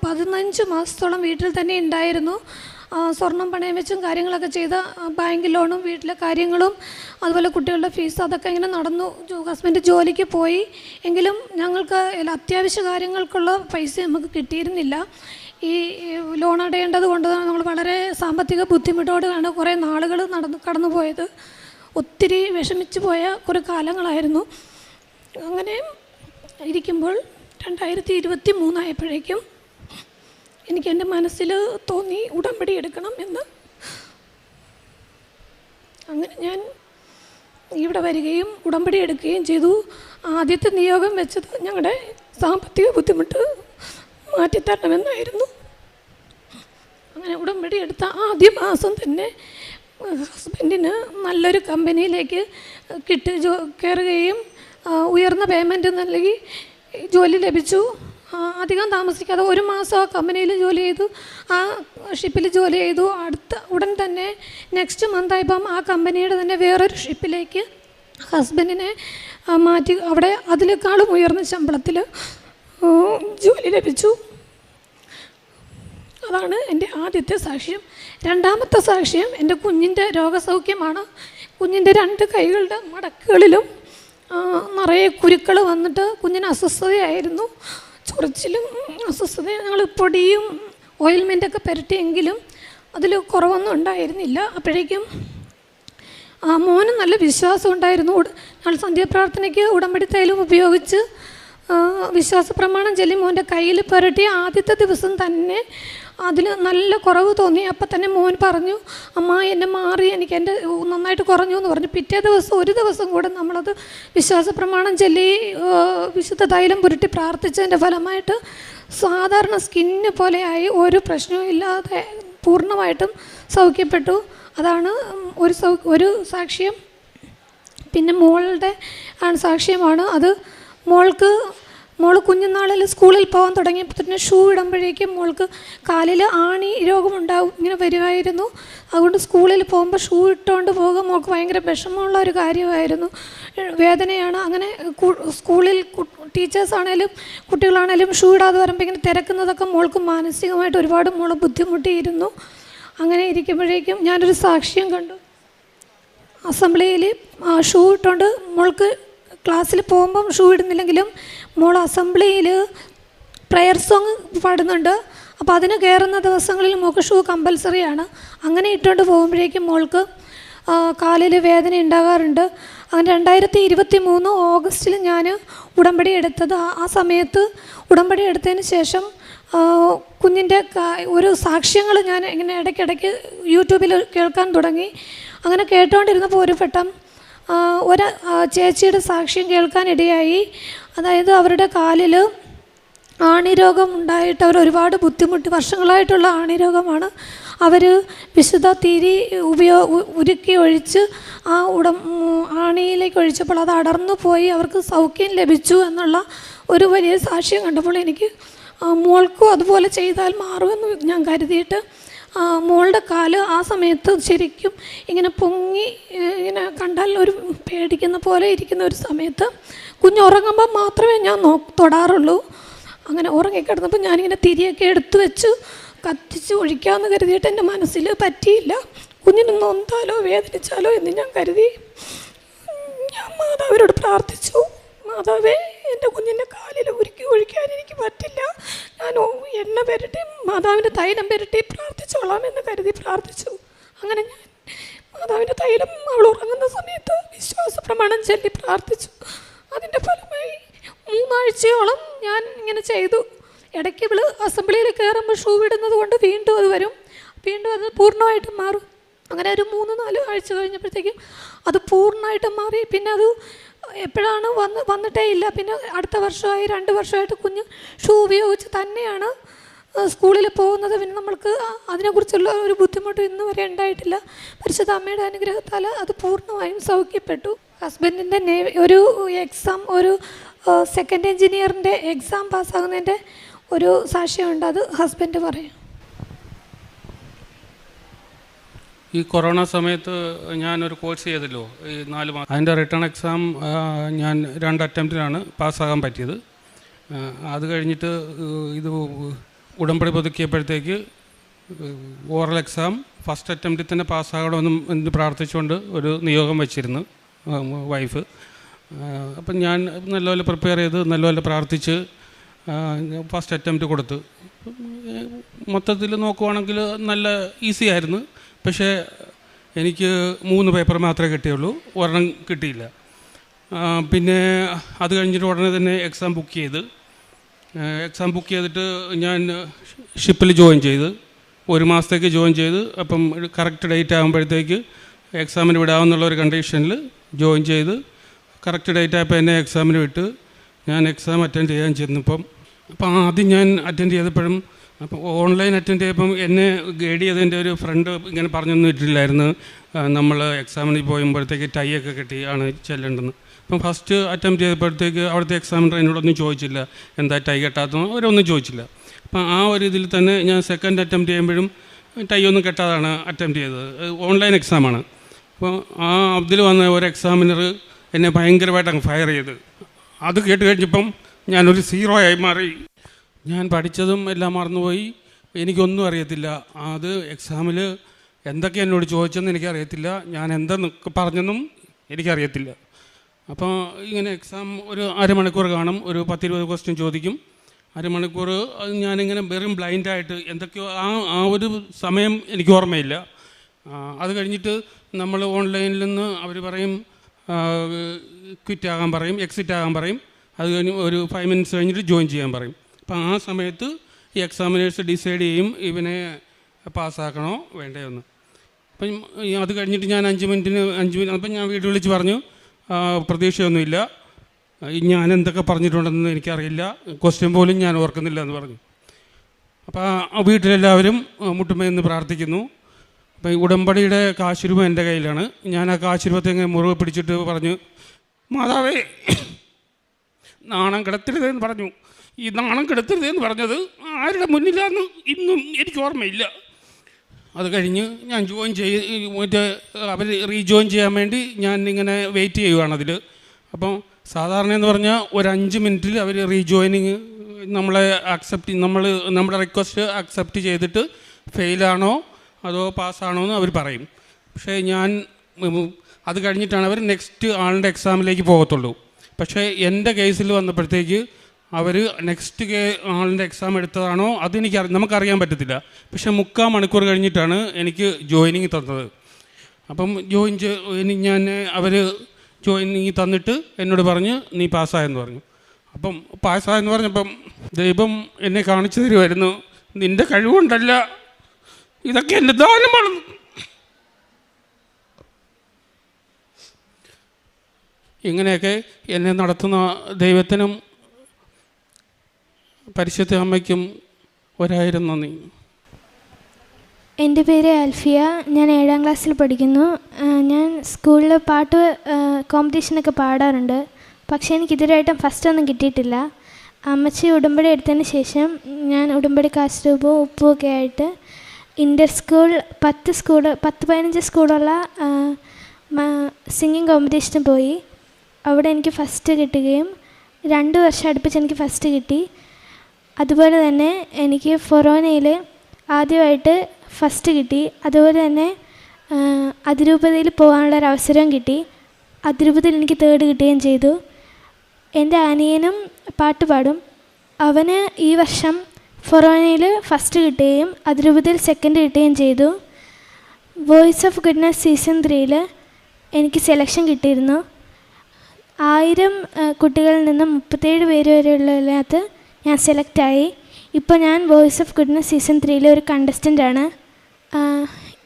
15 മാസത്തോളം വീട്ടിൽ തന്നെ ഉണ്ടായിരുന്നു. സ്വർണം പണയം വെച്ചും കാര്യങ്ങളൊക്കെ ചെയ്ത ബാങ്ക് ലോണും വീട്ടിലെ കാര്യങ്ങളും അതുപോലെ കുട്ടികളുടെ ഫീസ് അതൊക്കെ ഇങ്ങനെ നടന്നു. ഹസ്ബൻഡ് ജോലിക്ക് പോയി. എങ്കിലും ഞങ്ങൾക്ക് അത്യാവശ്യ കാര്യങ്ങൾക്കുള്ള പൈസ നമുക്ക് കിട്ടിയിരുന്നില്ല. ഈ ലോൺ അടയേണ്ടത് കൊണ്ട് നമ്മൾ വളരെ സാമ്പത്തിക ബുദ്ധിമുട്ടോടെയാണ് കുറേ നാളുകൾ കടന്നു പോയത്. ഒത്തിരി വിഷമിച്ച് പോയ കുറേ കാലങ്ങളായിരുന്നു. അങ്ങനെ ഇരിക്കുമ്പോൾ 2023 ആയപ്പോഴേക്കും എനിക്ക് എൻ്റെ മനസ്സിൽ തോന്നി ഉടമ്പടി എടുക്കണം എന്ന്. അങ്ങനെ ഞാൻ ഇവിടെ വരികയും ഉടമ്പടി എടുക്കുകയും ചെയ്തു. ആദ്യത്തെ നിയോഗം വെച്ചത് ഞങ്ങളുടെ സാമ്പത്തിക ബുദ്ധിമുട്ട് മാറ്റിത്തരണമെന്നായിരുന്നു. അങ്ങനെ ഉടമ്പടി എടുത്ത ആദ്യ മാസം തന്നെ ഹസ്ബൻഡിന് നല്ലൊരു കമ്പനിയിലേക്ക് കയറുകയും ഉയർന്ന പേയ്മെൻറ്റ് നൽകി ജോലി ലഭിച്ചു. അധികം താമസിക്കാതെ 1 മാസം ആ കമ്പനിയിൽ ജോലി ചെയ്തു, ആ ഷിപ്പിൽ ജോലി ചെയ്തു. ഉടൻ തന്നെ നെക്സ്റ്റ് മന്തായപ്പം ആ കമ്പനിയുടെ തന്നെ വേറൊരു ഷിപ്പിലേക്ക് ഹസ്ബൻഡിനെ മാറ്റി അവിടെ അതിനേക്കാളും ഉയർന്ന ശമ്പളത്തിൽ ജോലി ലഭിച്ചു. അതാണ് എൻ്റെ ആദ്യത്തെ സാക്ഷ്യം. രണ്ടാമത്തെ സാക്ഷ്യം എൻ്റെ കുഞ്ഞിൻ്റെ രോഗസൗഖ്യമാണ്. കുഞ്ഞിൻ്റെ 2 കൈകളുടെ മടക്കുകളിലും നിറയെ കുരുക്കൾ വന്നിട്ട് കുഞ്ഞിന് അസ്വസ്ഥതയായിരുന്നു, ചൊറിച്ചിലും അസ്വസ്ഥതയും. ഞങ്ങൾ പൊടിയും ഓയിൽമെൻറ്റൊക്കെ പുരട്ടിയെങ്കിലും അതിൽ കുറവൊന്നും ഉണ്ടായിരുന്നില്ല. അപ്പോഴേക്കും മോന് നല്ല വിശ്വാസം ഉണ്ടായിരുന്നു. ഞങ്ങൾ സന്ധ്യാപ്രാർത്ഥനയ്ക്ക് ഉടമ്പടി തൈലം ഉപയോഗിച്ച് വിശ്വാസ പ്രമാണം ചൊല്ലി മോൻ്റെ കയ്യിൽ പുരട്ടി ആദ്യത്തെ ദിവസം തന്നെ അതിൽ നല്ല കുറവ് തോന്നി. അപ്പം തന്നെ മോൻ പറഞ്ഞു, അമ്മ എന്നെ മാറി, എനിക്ക് എൻ്റെ നന്നായിട്ട് കുറഞ്ഞു എന്ന് പറഞ്ഞു. പിറ്റേ ദിവസം 1 ദിവസം കൂടെ നമ്മളത് വിശ്വാസ പ്രമാണം ചൊല്ലി വിശുദ്ധ തൈലം പുരട്ടി പ്രാർത്ഥിച്ചതിൻ്റെ ഫലമായിട്ട് സാധാരണ സ്കിന്ന് പോലെയായി, ഒരു പ്രശ്നവും ഇല്ലാതെ പൂർണ്ണമായിട്ടും സൗഖ്യപ്പെട്ടു. അതാണ് ഒരു സാക്ഷ്യം. പിന്നെ മോളുടെ സാക്ഷ്യമാണ് അത്. മോൾ കുഞ്ഞുനാളിൽ സ്കൂളിൽ പോകാൻ തുടങ്ങിയപ്പോൾ തന്നെ ഷൂ ഇടുമ്പോഴേക്കും മോൾക്ക് കാലിൽ ആണി രോഗമുണ്ടാവും, ഇങ്ങനെ വരുമായിരുന്നു. അതുകൊണ്ട് സ്കൂളിൽ പോകുമ്പോൾ ഷൂ ഇട്ടുകൊണ്ട് പോകുക മോൾക്ക് ഭയങ്കര വിഷമമുള്ള ഒരു കാര്യമായിരുന്നു, വേദനയാണ്. അങ്ങനെ സ്കൂളിൽ ടീച്ചേഴ്സാണേലും കുട്ടികളാണേലും ഷൂ ഇടാതെ വരുമ്പോൾ ഇങ്ങനെ തിരക്കുന്നതൊക്കെ മോൾക്ക് മാനസികമായിട്ട് ഒരുപാട് മോൾ ബുദ്ധിമുട്ടിയിരുന്നു. അങ്ങനെ ഇരിക്കുമ്പോഴേക്കും ഞാനൊരു സാക്ഷ്യം കണ്ടു. അസംബ്ലിയിൽ ഷൂ ഇട്ടുകൊണ്ട് മോൾക്ക് ക്ലാസ്സിൽ പോകുമ്പം ഷൂ ഇടുന്നില്ലെങ്കിലും മോൾ അസംബ്ലിയിൽ പ്രയർ സോങ് പാടുന്നുണ്ട്. അപ്പോൾ അതിന് കയറുന്ന ദിവസങ്ങളിൽ മോൾക്ക് ഷൂ കമ്പൽസറിയാണ്. അങ്ങനെ ഇട്ടുകൊണ്ട് പോകുമ്പോഴേക്കും മോൾക്ക് കാലിൽ വേദന ഉണ്ടാകാറുണ്ട്. അങ്ങനെ 2023 ഓഗസ്റ്റിൽ ഞാൻ ഉടമ്പടി എടുത്തത്. ആ സമയത്ത് ഉടമ്പടി എടുത്തതിന് ശേഷം കുഞ്ഞിൻ്റെ ഒരു സാക്ഷ്യങ്ങൾ ഞാൻ ഇങ്ങനെ ഇടയ്ക്കിടയ്ക്ക് യൂട്യൂബിൽ കേൾക്കാൻ തുടങ്ങി. അങ്ങനെ കേട്ടുകൊണ്ടിരുന്നപ്പോൾ ഒരു വട്ടം ഒരു ചേച്ചിയുടെ സാക്ഷ്യം കേൾക്കാനിടയായി. അതായത് അവരുടെ കാലിൽ ആണിരോഗം ഉണ്ടായിട്ട് അവർ ഒരുപാട് ബുദ്ധിമുട്ടി, വർഷങ്ങളായിട്ടുള്ള ആണിരോഗമാണ്. അവർ വിശുദ്ധ തിരി ഉരുക്കി ഒഴിച്ച് ആ ആണിയിലേക്ക് ഒഴിച്ചപ്പോൾ അത് അടർന്നു പോയി അവർക്ക് സൗഖ്യം ലഭിച്ചു എന്നുള്ള ഒരു വലിയ സാക്ഷ്യം കണ്ടപ്പോൾ എനിക്ക് മോൾക്കും അതുപോലെ ചെയ്താൽ മാറുമെന്ന് ഞാൻ കരുതിയിട്ട് മോളുടെ കാല് ആ സമയത്ത് ശരിക്കും ഇങ്ങനെ പൊങ്ങി, ഇങ്ങനെ കണ്ടാൽ ഒരു പേടിക്കുന്ന പോലെ ഇരിക്കുന്ന ഒരു സമയത്ത് കുഞ്ഞുറങ്ങുമ്പോൾ മാത്രമേ ഞാൻ തൊടാറുള്ളൂ. അങ്ങനെ ഉറങ്ങിക്കിടന്നപ്പോൾ ഞാനിങ്ങനെ തിരിയൊക്കെ എടുത്തു വെച്ച് കത്തിച്ച് ഒഴിക്കാമെന്ന് കരുതിയിട്ട് എൻ്റെ മനസ്സിൽ പറ്റിയില്ല. കുഞ്ഞിന് നൊന്താലോ വേദനിച്ചാലോ എന്ന് ഞാൻ കരുതി. ഞാൻ മാതാവിനോട് പ്രാർത്ഥിച്ചു, മാതാവേ എൻ്റെ കുഞ്ഞിൻ്റെ കാലിൽ ഉരുക്കി ഒഴിക്കാൻ എനിക്ക് പറ്റില്ല, ഞാൻ എണ്ണ പുരട്ടി മാതാവിൻ്റെ തൈലം പുരട്ടി പ്രാർത്ഥിച്ചോളാമെന്ന് കരുതി പ്രാർത്ഥിച്ചു. അങ്ങനെ ഞാൻ മാതാവിൻ്റെ തൈലം അവൾ ഉറങ്ങുന്ന സമയത്ത് വിശ്വാസ പ്രമാണം ചൊല്ലി പ്രാർത്ഥിച്ചു. അതിൻ്റെ ഫലമായി 3 ആഴ്ചയോളം ഞാൻ ഇങ്ങനെ ചെയ്തു. ഇടയ്ക്ക് ഇവൾ അസംബ്ലിയിൽ കയറുമ്പോൾ ഷൂ ഇടുന്നത് കൊണ്ട് വീണ്ടും അത് വരും, വീണ്ടും അത് പൂർണ്ണമായിട്ടും മാറും. അങ്ങനെ ഒരു 3-4 ആഴ്ച കഴിഞ്ഞപ്പോഴത്തേക്കും അത് പൂർണ്ണമായിട്ടും മാറി. പിന്നെ അത് എപ്പോഴാണ് വന്നിട്ടേ ഇല്ല. പിന്നെ അടുത്ത വർഷമായി 2 വർഷമായിട്ട് കുഞ്ഞ് ഷൂ ഉപയോഗിച്ച് തന്നെയാണ് സ്കൂളിൽ പോകുന്നത്. പിന്നെ നമ്മൾക്ക് അതിനെക്കുറിച്ചുള്ള ഒരു ബുദ്ധിമുട്ട് ഇന്ന് വരെ ഉണ്ടായിട്ടില്ല. പരിശുദ്ധ അമ്മയുടെ അനുഗ്രഹത്താൽ അത് പൂർണ്ണമായും സൗഖ്യപ്പെട്ടു. ഹസ്ബൻഡിൻ്റെ ഒരു എക്സാം, ഒരു സെക്കൻഡ് എഞ്ചിനീയറിൻ്റെ എക്സാം പാസ്സാകുന്നതിൻ്റെ ഒരു സാക്ഷ്യമുണ്ട്, അത് ഹസ്ബൻഡ് പറയും. ഈ കൊറോണ സമയത്ത് ഞാനൊരു കോഴ്സ് ചെയ്തല്ലോ, ഈ 4 മാസം. അതിൻ്റെ റിട്ടേൺ എക്സാം ഞാൻ 2 അറ്റംപ്റ്റിലാണ് പാസ്സാകാൻ പറ്റിയത്. അത് കഴിഞ്ഞിട്ട് ഇത് ഉടമ്പടി പുതുക്കിയപ്പോഴത്തേക്ക് ഓറൽ എക്സാം ഫസ്റ്റ് അറ്റംപ്റ്റിൽ തന്നെ പാസ്സാകണമെന്ന് പ്രാർത്ഥിച്ചുകൊണ്ട് ഒരു നിയോഗം വെച്ചിരുന്നു വൈഫ്. അപ്പം ഞാൻ നല്ലപോലെ പ്രിപ്പയർ ചെയ്ത് നല്ലപോലെ പ്രാർത്ഥിച്ച് ഫസ്റ്റ് അറ്റംപ്റ്റ് കൊടുത്തു. മൊത്തത്തിൽ നോക്കുവാണെങ്കിൽ നല്ല ഈസി ആയിരുന്നു. പക്ഷേ എനിക്ക് 3 പേപ്പർ മാത്രമേ കിട്ടിയുള്ളൂ, ഒരെണ്ണം കിട്ടിയില്ല. പിന്നെ അത് കഴിഞ്ഞിട്ട് ഉടനെ തന്നെ എക്സാം ബുക്ക് ചെയ്തിട്ട് ഞാൻ ഷിപ്പിൽ ജോയിൻ ചെയ്ത് 1 മാസത്തേക്ക് ജോയിൻ ചെയ്ത്. അപ്പം കറക്റ്റ് ഡേറ്റ് ആകുമ്പോഴത്തേക്ക് എക്സാമിന് വിടാമെന്നുള്ള ഒരു കണ്ടീഷനിൽ ജോയിൻ ചെയ്ത് കറക്റ്റ് ഡേറ്റ് ആയപ്പോൾ എന്നെ എക്സാമിന് വിട്ട് ഞാൻ എക്സാം അറ്റൻഡ് ചെയ്യാൻ ചെന്നപ്പം, അപ്പം ആദ്യം ഞാൻ അറ്റൻഡ് ചെയ്തപ്പോഴും അപ്പോൾ ഓൺലൈൻ അറ്റൻഡ് ചെയ്തപ്പം എന്നെ ഗൈഡ് ചെയ്തതിൻ്റെ ഒരു ഫ്രണ്ട് ഇങ്ങനെ പറഞ്ഞൊന്നും ഇട്ടില്ലായിരുന്നു, നമ്മൾ എക്സാമിന് പോകുമ്പോഴത്തേക്ക് ടൈ ഒക്കെ കെട്ടിയാണ് ചെല്ലേണ്ടതെന്ന്. അപ്പം ഫസ്റ്റ് അറ്റംപ്റ്റ് ചെയ്തപ്പോഴത്തേക്ക് അവിടുത്തെ എക്സാമിനർ എന്നോടൊന്നും ചോദിച്ചില്ല എന്താ ടൈ കെട്ടാത്തതെന്ന്, അവരൊന്നും ചോദിച്ചില്ല. അപ്പം ആ ഒരു ഇതിൽ തന്നെ ഞാൻ സെക്കൻഡ് അറ്റംപ്റ്റ് ചെയ്യുമ്പോഴും ടൈ ഒന്നും കെട്ടാതാണ് അറ്റംപ്റ്റ് ചെയ്തത്. ഓൺലൈൻ എക്സാമാണ്. അപ്പോൾ ആ അതിൽ വന്ന ഒരു എക്സാമിനർ എന്നെ ഭയങ്കരമായിട്ട് അങ്ങ് ഫയർ ചെയ്ത്. അത് കേട്ട് കഴിഞ്ഞപ്പം ഞാനൊരു സീറോയായി മാറി. ഞാൻ പഠിച്ചതും എല്ലാം മറന്നുപോയി, എനിക്കൊന്നും അറിയത്തില്ല. അത് എക്സാമിൽ എന്തൊക്കെ എന്നോട് ചോദിച്ചെന്ന് എനിക്കറിയത്തില്ല, ഞാൻ എന്തെന്നൊക്കെ പറഞ്ഞെന്നും എനിക്കറിയത്തില്ല. അപ്പോൾ ഇങ്ങനെ എക്സാം ഒരു അരമണിക്കൂർ കാണും, ഒരു 10-20 ക്വസ്റ്റ്യൻ ചോദിക്കും. അരമണിക്കൂർ ഞാനിങ്ങനെ വെറും ബ്ലൈൻഡായിട്ട് എന്തൊക്കെയോ ആ ഒരു സമയം എനിക്ക് ഓർമ്മയില്ല. അത് കഴിഞ്ഞിട്ട് നമ്മൾ ഓൺലൈനിൽ നിന്ന് അവർ പറയും ക്വിറ്റ് ആകാൻ പറയും, എക്സിറ്റ് ആകാൻ പറയും. അത് കഴിഞ്ഞ് ഒരു 5 മിനിറ്റ്സ് കഴിഞ്ഞിട്ട് ജോയിൻ ചെയ്യാൻ പറയും. അപ്പം ആ സമയത്ത് ഈ എക്സാമിനേഴ്സ് ഡിസൈഡ് ചെയ്യും ഇവനെ പാസ്സാക്കണോ വേണ്ടയോ. അപ്പം അത് കഴിഞ്ഞിട്ട് ഞാൻ 5 മിനിറ്റ് അപ്പം ഞാൻ വീട്ടിൽ വിളിച്ച് പറഞ്ഞു പ്രതീക്ഷയൊന്നുമില്ല, ഞാൻ എന്തൊക്കെ പറഞ്ഞിട്ടുണ്ടെന്ന് എനിക്കറിയില്ല, ക്വസ്റ്റ്യൻ പോലും ഞാൻ ഓർക്കുന്നില്ല എന്ന് പറഞ്ഞു. അപ്പോൾ ആ വീട്ടിലെല്ലാവരും മുട്ടുമേന്ന് പ്രാർത്ഥിക്കുന്നു. അപ്പം ഈ ഉടമ്പടിയുടെ കാശുരൂപം എൻ്റെ കയ്യിലാണ്. ഞാൻ ആ കാശുരൂപത്തെ ഇങ്ങനെ മുറുകെ പിടിച്ചിട്ട് പറഞ്ഞു, മാതാവേ നാണം കിടത്തരുതെന്ന് പറഞ്ഞു. ഈ നാണം കിടത്തരുതെന്ന് പറഞ്ഞത് ആരുടെ മുന്നിലാന്ന് ഇന്നും എനിക്ക് ഓർമ്മയില്ല. അത് കഴിഞ്ഞ് ഞാൻ ജോയിൻ മറ്റേ അവർ റീജോയിൻ ചെയ്യാൻ വേണ്ടി ഞാൻ ഇങ്ങനെ വെയിറ്റ് ചെയ്യുവാണ് അതിൽ. അപ്പം സാധാരണ എന്ന് പറഞ്ഞാൽ ഒരു 5 മിനിറ്റിൽ അവർ റീജോയിനിങ് നമ്മളെ നമ്മുടെ റിക്വസ്റ്റ് അക്സെപ്റ്റ് ചെയ്തിട്ട് ഫെയിലാണോ അതോ പാസ്സാണോ എന്ന് അവർ പറയും. പക്ഷേ ഞാൻ അത് കഴിഞ്ഞിട്ടാണ് അവർ നെക്സ്റ്റ് ആളുടെ എക്സാമിലേക്ക് പോകത്തുള്ളൂ. പക്ഷേ എൻ്റെ കേസിൽ വന്നപ്പോഴത്തേക്ക് അവർ നെക്സ്റ്റ് ആളിൻ്റെ എക്സാം എടുത്തതാണോ നമുക്കറിയാൻ പറ്റത്തില്ല. പക്ഷേ 3/4 മണിക്കൂർ കഴിഞ്ഞിട്ടാണ് എനിക്ക് ജോയിനിങ് തന്നത്. അപ്പം ഞാൻ അവർ ജോയിനിങ് തന്നിട്ട് എന്നോട് പറഞ്ഞ് നീ പാസ്സായെന്ന് പറഞ്ഞു. അപ്പം പാസ്സായെന്ന് പറഞ്ഞപ്പം ദൈവം എന്നെ കാണിച്ചു തരുമായിരുന്നു, നിൻ്റെ കഴിവുകൊണ്ടല്ല, ഇതൊക്കെ എൻ്റെ ദാനമാണ്. ഇങ്ങനെയൊക്കെ എന്നെ നടത്തുന്ന ദൈവത്തിനും പരിശുദ്ധ അമ്മയ്ക്കും 1000 നന്ദി. എൻ്റെ പേര് അൽഫിയ, ഞാൻ 7ാം ക്ലാസ്സിൽ പഠിക്കുന്നു. ഞാൻ സ്കൂളിൽ പാട്ട് കോമ്പറ്റീഷനൊക്കെ പാടാറുണ്ട്. പക്ഷേ എനിക്കിതുവരെയായിട്ടും ഫസ്റ്റൊന്നും കിട്ടിയിട്ടില്ല. അമ്മച്ചി ഉടമ്പടി എടുത്തതിന് ശേഷം ഞാൻ ഉടമ്പടി കാശുരൂപവും ഉപ്പുമൊക്കെ ആയിട്ട് ഇൻ്റർ സ്കൂൾ 10-15 സ്കൂളുള്ള സിംഗിങ് കോമ്പറ്റീഷന് പോയി. അവിടെ എനിക്ക് ഫസ്റ്റ് കിട്ടുകയും 2 വർഷം അടുപ്പിച്ച് എനിക്ക് ഫസ്റ്റ് കിട്ടി. അതുപോലെ തന്നെ എനിക്ക് ഫൊറോനയിൽ ആദ്യമായിട്ട് ഫസ്റ്റ് കിട്ടി. അതുപോലെ തന്നെ അതിരൂപതയിൽ പോകാനുള്ളൊരവസരം കിട്ടി. അതിരൂപതയിൽ എനിക്ക് 3rd കിട്ടുകയും ചെയ്തു. എൻ്റെ അനിയനും പാട്ട് പാടും. അവന് ഈ വർഷം ഫൊറോനയിൽ ഫസ്റ്റ് കിട്ടുകയും അതിരൂപതയിൽ 2nd കിട്ടുകയും ചെയ്തു. വോയിസ് ഓഫ് ഗുഡ്നസ് സീസൺ 3 എനിക്ക് സെലക്ഷൻ കിട്ടിയിരുന്നു. 1000 കുട്ടികളിൽ നിന്നും 37 പേര് വരെയുള്ളതിനകത്ത് ഞാൻ സെലക്റ്റായി. ഇപ്പോൾ ഞാൻ വോയിസ് ഓഫ് ഗുഡ്നസ് സീസൺ 3 ഒരു കണ്ടസ്റ്റൻ്റാണ്.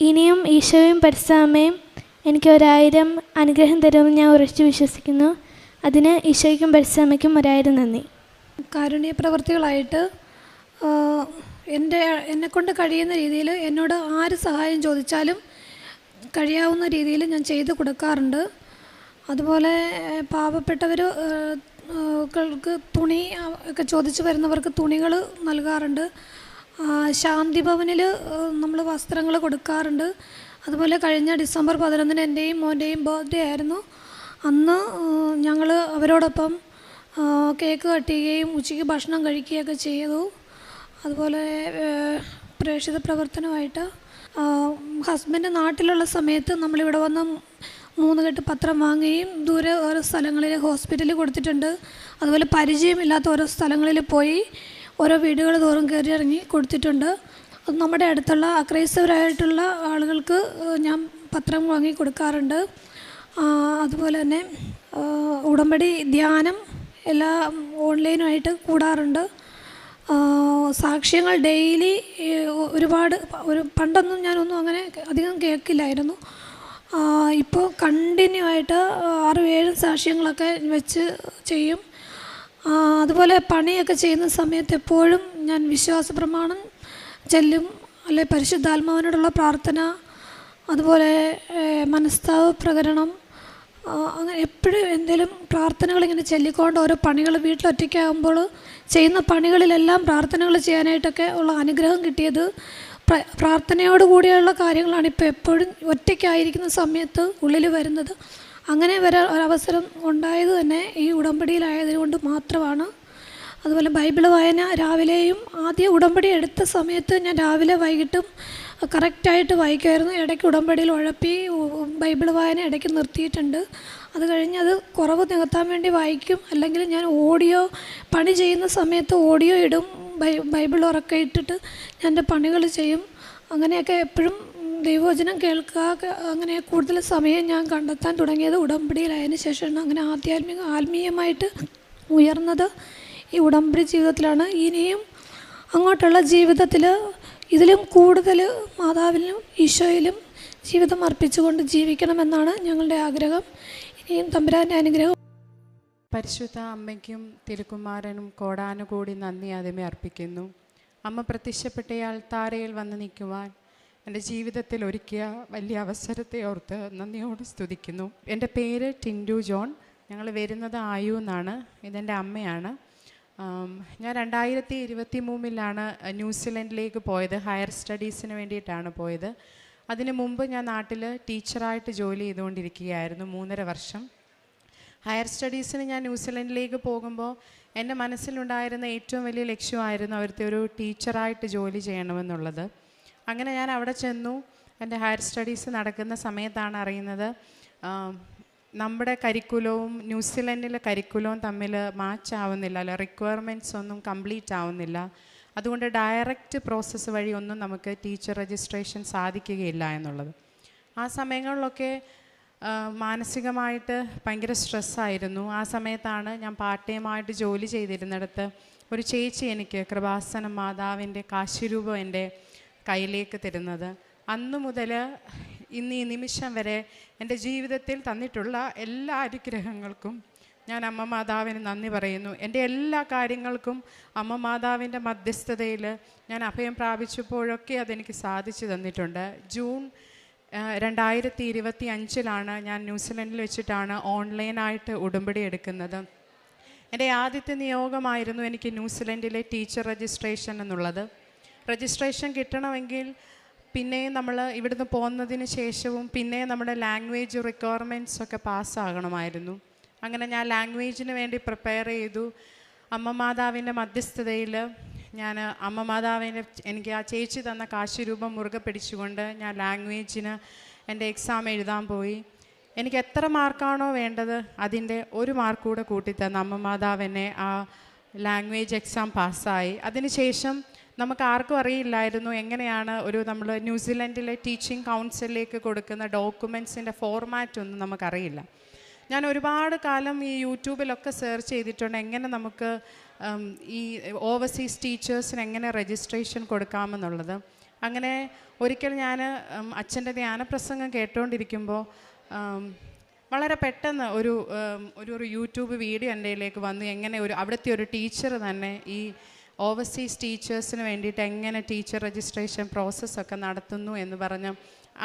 ഇനിയും ഈശോയും പരിശുദ്ധമ്മയും എനിക്ക് 1000 അനുഗ്രഹം തരുമെന്ന് ഞാൻ ഉറച്ചു വിശ്വസിക്കുന്നു. അതിന് ഈശോയ്ക്കും പരിശുദ്ധമ്മയ്ക്കും 1000 നന്ദി. കാരുണ്യ പ്രവർത്തികളായിട്ട് എന്നെക്കൊണ്ട് കഴിയുന്ന രീതിയിൽ എന്നോട് ആര് സഹായം ചോദിച്ചാലും കഴിയാവുന്ന രീതിയിൽ ഞാൻ ചെയ്ത് കൊടുക്കാറുണ്ട്. അതുപോലെ പാവപ്പെട്ടവർക്ക് തുണി ഒക്കെ ചോദിച്ചു വരുന്നവർക്ക് തുണികൾ നൽകാറുണ്ട്. ശാന്തിഭവനിൽ നമ്മൾ വസ്ത്രങ്ങൾ കൊടുക്കാറുണ്ട്. അതുപോലെ കഴിഞ്ഞ ഡിസംബർ 11 എൻ്റെയും മോൻ്റെയും ബർത്ത്ഡേ ആയിരുന്നു. അന്ന് ഞങ്ങൾ അവരോടൊപ്പം കേക്ക് കട്ട് ചെയ്യുകയും ഉച്ചയ്ക്ക് ഭക്ഷണം കഴിക്കുകയൊക്കെ ചെയ്തു. അതുപോലെ പ്രേക്ഷിത പ്രവർത്തനമായിട്ട് ഹസ്ബൻഡ് നാട്ടിലുള്ള സമയത്ത് നമ്മളിവിടെ വന്ന് 3 കെട്ട് പത്രം വാങ്ങുകയും ദൂരെ ഓരോ സ്ഥലങ്ങളിൽ ഹോസ്പിറ്റലിൽ കൊടുത്തിട്ടുണ്ട്. അതുപോലെ പരിചയമില്ലാത്ത ഓരോ സ്ഥലങ്ങളിൽ പോയി ഓരോ വീടുകൾ തോറും കയറി ഇറങ്ങി കൊടുത്തിട്ടുണ്ട്. അത് നമ്മുടെ അടുത്തുള്ള അക്രൈസ്തവരായിട്ടുള്ള ആളുകൾക്ക് ഞാൻ പത്രം വാങ്ങി കൊടുക്കാറുണ്ട്. അതുപോലെ തന്നെ ഉടമ്പടി ധ്യാനം എല്ലാം ഓൺലൈനായിട്ട് കൂടാറുണ്ട്. സാക്ഷ്യങ്ങൾ ഡെയിലി പണ്ടൊന്നും ഞാനൊന്നും അങ്ങനെ അധികം കേൾക്കില്ലായിരുന്നു. ഇപ്പോൾ കണ്ടിന്യൂ ആയിട്ട് 6-7 സാക്ഷ്യങ്ങളൊക്കെ വെച്ച് ചെയ്യും. അതുപോലെ പണിയൊക്കെ ചെയ്യുന്ന സമയത്ത് എപ്പോഴും ഞാൻ വിശ്വാസ പ്രമാണം ചെല്ലും, അല്ലെ പരിശുദ്ധാത്മാവിനോടുള്ള പ്രാർത്ഥന, അതുപോലെ മനസ്താവ് പ്രകരണം, അങ്ങനെ എപ്പോഴും എന്തെങ്കിലും പ്രാർത്ഥനകൾ ഇങ്ങനെ ചൊല്ലിക്കൊണ്ട് ഓരോ പണികൾ വീട്ടിലൊറ്റയ്ക്കാകുമ്പോൾ ചെയ്യുന്ന പണികളിലെല്ലാം പ്രാർത്ഥനകൾ ചെയ്യാനായിട്ടൊക്കെ ഉള്ള അനുഗ്രഹം കിട്ടിയത് പ്രാർത്ഥനയോടുകൂടിയുള്ള കാര്യങ്ങളാണ് ഇപ്പോൾ എപ്പോഴും ഒറ്റയ്ക്കായിരിക്കുന്ന സമയത്ത് ഉള്ളിൽ വരുന്നത്. അങ്ങനെ വരെ ഒരവസരം ഉണ്ടായത് തന്നെ ഈ ഉടമ്പടിയിലായതുകൊണ്ട് മാത്രമാണ്. അതുപോലെ ബൈബിൾ വായന രാവിലെയും ആദ്യം ഉടമ്പടി എടുത്ത സമയത്ത് ഞാൻ രാവിലെ വൈകിട്ടും കറക്റ്റായിട്ട് വായിക്കുമായിരുന്നു. ഇടയ്ക്ക് ഉടമ്പടിയിൽ ഉഴപ്പി ബൈബിൾ വായന ഇടയ്ക്ക് നിർത്തിയിട്ടുണ്ട്. അത് കഴിഞ്ഞ് അത് കുറവ് നികത്താൻ വേണ്ടി വായിക്കും. അല്ലെങ്കിൽ ഞാൻ ഓഡിയോ പണി ചെയ്യുന്ന സമയത്ത് ഓഡിയോ ഇടും, ബൈബിൾ ഉറക്കെ ഇട്ടിട്ട് ഞാൻ എൻ്റെ പണികൾ ചെയ്യും. അങ്ങനെയൊക്കെ എപ്പോഴും ദൈവവചനം കേൾക്കുക, അങ്ങനെ കൂടുതൽ സമയം ഞാൻ കണ്ടെത്താൻ തുടങ്ങിയത് ഉടമ്പടിയിലായതിനു ശേഷമാണ്. അങ്ങനെ ആത്മീയമായിട്ട് ഉയർന്നത് ഈ ഉടമ്പടി ജീവിതത്തിലാണ്. ഇനിയും അങ്ങോട്ടുള്ള ജീവിതത്തിൽ ഇതിലും കൂടുതൽ മാതാവിലും ഈശോയിലും ജീവിതം അർപ്പിച്ചുകൊണ്ട് ജീവിക്കണമെന്നാണ് ഞങ്ങളുടെ ആഗ്രഹം. ഇനിയും തമ്പുരാൻ്റെ അനുഗ്രഹം. പരിശുദ്ധ അമ്മയ്ക്കും തിരുക്കുമാരനും കോടാനുകൂടി നന്ദി ആദ്യമേ അർപ്പിക്കുന്നു. അമ്മ പ്രത്യക്ഷപ്പെട്ടയാൾ താരയിൽ വന്ന് നിൽക്കുവാൻ എൻ്റെ ജീവിതത്തിൽ ഒരുക്കിയ വലിയ അവസരത്തെ ഓർത്ത് നന്ദിയോട് സ്തുതിക്കുന്നു. എൻ്റെ പേര് ടിൻഡു ജോൺ. ഞങ്ങൾ വരുന്നത് ആയു എന്നാണ്. ഇതെൻ്റെ അമ്മയാണ്. ഞാൻ 2023 ന്യൂസിലൻഡിലേക്ക് പോയത്. ഹയർ സ്റ്റഡീസിന് വേണ്ടിയിട്ടാണ് പോയത്. അതിനു മുമ്പ് ഞാൻ നാട്ടിൽ ടീച്ചറായിട്ട് ജോലി ചെയ്തുകൊണ്ടിരിക്കുകയായിരുന്നു 3.5 വർഷം. ഹയർ സ്റ്റഡീസിന് ഞാൻ ന്യൂസിലൻഡിലേക്ക് പോകുമ്പോൾ എൻ്റെ മനസ്സിലുണ്ടായിരുന്ന ഏറ്റവും വലിയ ലക്ഷ്യമായിരുന്നു അവിടുത്തെ ഒരു ടീച്ചറായിട്ട് ജോലി ചെയ്യണമെന്നുള്ളത്. അങ്ങനെ ഞാൻ അവിടെ ചെന്നു. എൻ്റെ ഹയർ സ്റ്റഡീസ് നടക്കുന്ന സമയത്താണ് അറിയുന്നത് നമ്മുടെ കരിക്കുലവും ന്യൂസിലൻഡിലെ കരിക്കുലവും തമ്മിൽ മാച്ച് ആവുന്നില്ല, അല്ല റിക്വയർമെൻറ്റ്സ് ഒന്നും കംപ്ലീറ്റ് ആവുന്നില്ല. അതുകൊണ്ട് ഡയറക്റ്റ് പ്രോസസ്സ് വഴി ഒന്നും നമുക്ക് ടീച്ചർ രജിസ്ട്രേഷൻ സാധിക്കുകയില്ല എന്നുള്ളത്. ആ സമയങ്ങളിലൊക്കെ മാനസികമായിട്ട് ഭയങ്കര സ്ട്രെസ്സായിരുന്നു. ആ സമയത്താണ് ഞാൻ പാർട്ട് ടൈമായിട്ട് ജോലി ചെയ്തിരുന്നിടത്ത് ഒരു ചേച്ചി എനിക്ക് കൃപാസനം മാതാവിൻ്റെ കാശിരൂപം എൻ്റെ കയ്യിലേക്ക് തരുന്നത്. അന്നു മുതൽ ഇന്ന് ഈ നിമിഷം വരെ എൻ്റെ ജീവിതത്തിൽ തന്നിട്ടുള്ള എല്ലാ അനുഗ്രഹങ്ങൾക്കും ഞാൻ അമ്മ മാതാവിന് നന്ദി പറയുന്നു. എൻ്റെ എല്ലാ കാര്യങ്ങൾക്കും അമ്മ മാതാവിൻ്റെ മധ്യസ്ഥതയിൽ ഞാൻ അഭയം പ്രാപിച്ചപ്പോഴൊക്കെ അതെനിക്ക് സാധിച്ചു തന്നിട്ടുണ്ട്. ജൂൺ 2025 ഞാൻ ന്യൂസിലൻഡിൽ വെച്ചിട്ടാണ് ഓൺലൈനായിട്ട് ഉടമ്പടി എടുക്കുന്നത്. എൻ്റെ ആദ്യത്തെ നിയോഗമായിരുന്നു എനിക്ക് ന്യൂസിലൻഡിലെ ടീച്ചർ രജിസ്ട്രേഷൻ എന്നുള്ളത്. രജിസ്ട്രേഷൻ കിട്ടണമെങ്കിൽ പിന്നെയും നമ്മൾ ഇവിടുന്ന് പോകുന്നതിന് ശേഷവും പിന്നെ നമ്മുടെ ലാംഗ്വേജ് റിക്വയർമെൻറ്റ്സ് ഒക്കെ പാസ്സാകണമായിരുന്നു. അങ്ങനെ ഞാൻ ലാംഗ്വേജിന് വേണ്ടി പ്രിപ്പയർ ചെയ്തു. അമ്മ മാതാവിൻ്റെ മധ്യസ്ഥതയിൽ ഞാൻ അമ്മ മാതാവിൻ്റെ എനിക്ക് ആ ചേച്ചി തന്ന കാശിരൂപം മുറുകെ പിടിച്ചുകൊണ്ട് ഞാൻ ലാംഗ്വേജിന് എൻ്റെ എക്സാം എഴുതാൻ പോയി. എനിക്ക് എത്ര മാർക്കാണോ വേണ്ടത് അതിൻ്റെ 1 മാർക്ക് കൂടെ കൂട്ടിത്തന്ന അമ്മ മാതാവ് എന്നെ ആ ലാംഗ്വേജ് എക്സാം പാസ്സായി. അതിനുശേഷം നമുക്ക് ആർക്കും അറിയില്ലായിരുന്നു എങ്ങനെയാണ് നമ്മൾ ന്യൂസിലൻഡിലെ ടീച്ചിങ് കൗൺസിലിലേക്ക് കൊടുക്കുന്ന ഡോക്യുമെൻറ്റ്സിൻ്റെ ഫോർമാറ്റ് ഒന്നും നമുക്കറിയില്ല. ഞാൻ ഒരുപാട് കാലം ഈ യൂട്യൂബിലൊക്കെ സെർച്ച് ചെയ്തിട്ടുണ്ട് എങ്ങനെ നമുക്ക് ഈ ഓവർസീസ് ടീച്ചേഴ്സിന് എങ്ങനെ രജിസ്ട്രേഷൻ കൊടുക്കാമെന്നുള്ളത്. അങ്ങനെ ഒരിക്കൽ ഞാൻ അച്ഛൻ്റെ ധ്യാനപ്രസംഗം കേട്ടുകൊണ്ടിരിക്കുമ്പോൾ വളരെ പെട്ടെന്ന് ഒരു യൂട്യൂബ് വീഡിയോ എൻ്റെ കയ്യിലേക്ക് വന്നു. എങ്ങനെ അവിടുത്തെ ഒരു ടീച്ചർ തന്നെ ഈ ഓവർസീസ് ടീച്ചേഴ്സിന് വേണ്ടിയിട്ട് എങ്ങനെ ടീച്ചർ രജിസ്ട്രേഷൻ പ്രോസസ്സൊക്കെ നടത്തുന്നു എന്ന് പറഞ്ഞ്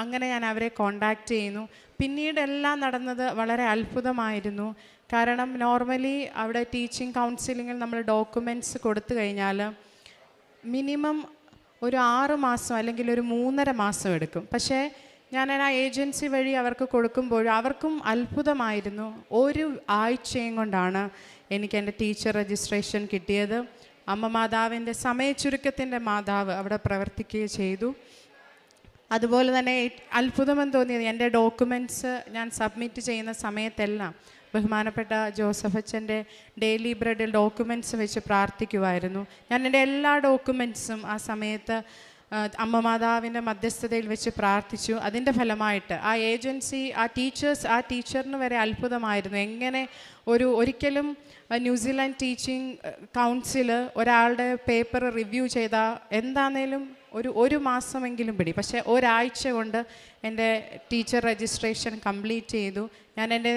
അങ്ങനെ ഞാൻ അവരെ കോണ്ടാക്റ്റ് ചെയ്യുന്നു. പിന്നീട് എല്ലാം നടന്നത് വളരെ അത്ഭുതമായിരുന്നു. കാരണം നോർമലി അവിടെ ടീച്ചിങ് കൗൺസിലിങ്ങിൽ നമ്മൾ ഡോക്യുമെൻറ്റ്സ് കൊടുത്തു കഴിഞ്ഞാൽ മിനിമം ഒരു 6 മാസം അല്ലെങ്കിൽ ഒരു 3.5 മാസം എടുക്കും. പക്ഷേ ഞാൻ ആ ഏജൻസി വഴി അവർക്ക് കൊടുക്കുമ്പോൾ അവർക്കും അത്ഭുതമായിരുന്നു. 1 ആഴ്ചയും കൊണ്ടാണ് എനിക്ക് എൻ്റെ ടീച്ചർ രജിസ്ട്രേഷൻ കിട്ടിയത്. അമ്മ മാതാവിൻ്റെ സമയച്ചുരുക്കത്തിൻ്റെ മാതാവ് അവിടെ പ്രവർത്തിക്കുകയും ചെയ്തു. അതുപോലെ തന്നെ അത്ഭുതമെന്ന് തോന്നിയത് എൻ്റെ ഡോക്യുമെൻറ്റ്സ് ഞാൻ സബ്മിറ്റ് ചെയ്യുന്ന സമയത്തെല്ലാം ബഹുമാനപ്പെട്ട ജോസഫ് അച്ഛൻ്റെ ഡെയിലി ബ്രെഡിൽ ഡോക്യുമെൻറ്റ്സ് വെച്ച് പ്രാർത്ഥിക്കുമായിരുന്നു. ഞാൻ എൻ്റെ എല്ലാ ഡോക്യുമെൻറ്റ്സും ആ സമയത്ത് അമ്മ മാതാവിൻ്റെ മധ്യസ്ഥതയിൽ വെച്ച് പ്രാർത്ഥിച്ചു. അതിൻ്റെ ഫലമായിട്ട് ആ ഏജൻസി ആ ടീച്ചറിന് വരെ അത്ഭുതമായിരുന്നു. എങ്ങനെ ഒരിക്കലും ന്യൂസിലാൻഡ് ടീച്ചിങ് കൗൺസിൽ ഒരാളുടെ പേപ്പർ റിവ്യൂ ചെയ്താൽ എന്താണേലും ഒരു മാസമെങ്കിലും പിടി. പക്ഷേ 1 ആഴ്ച കൊണ്ട് എൻ്റെ ടീച്ചർ രജിസ്ട്രേഷൻ കംപ്ലീറ്റ് ചെയ്തു. ഞാൻ എൻ്റെ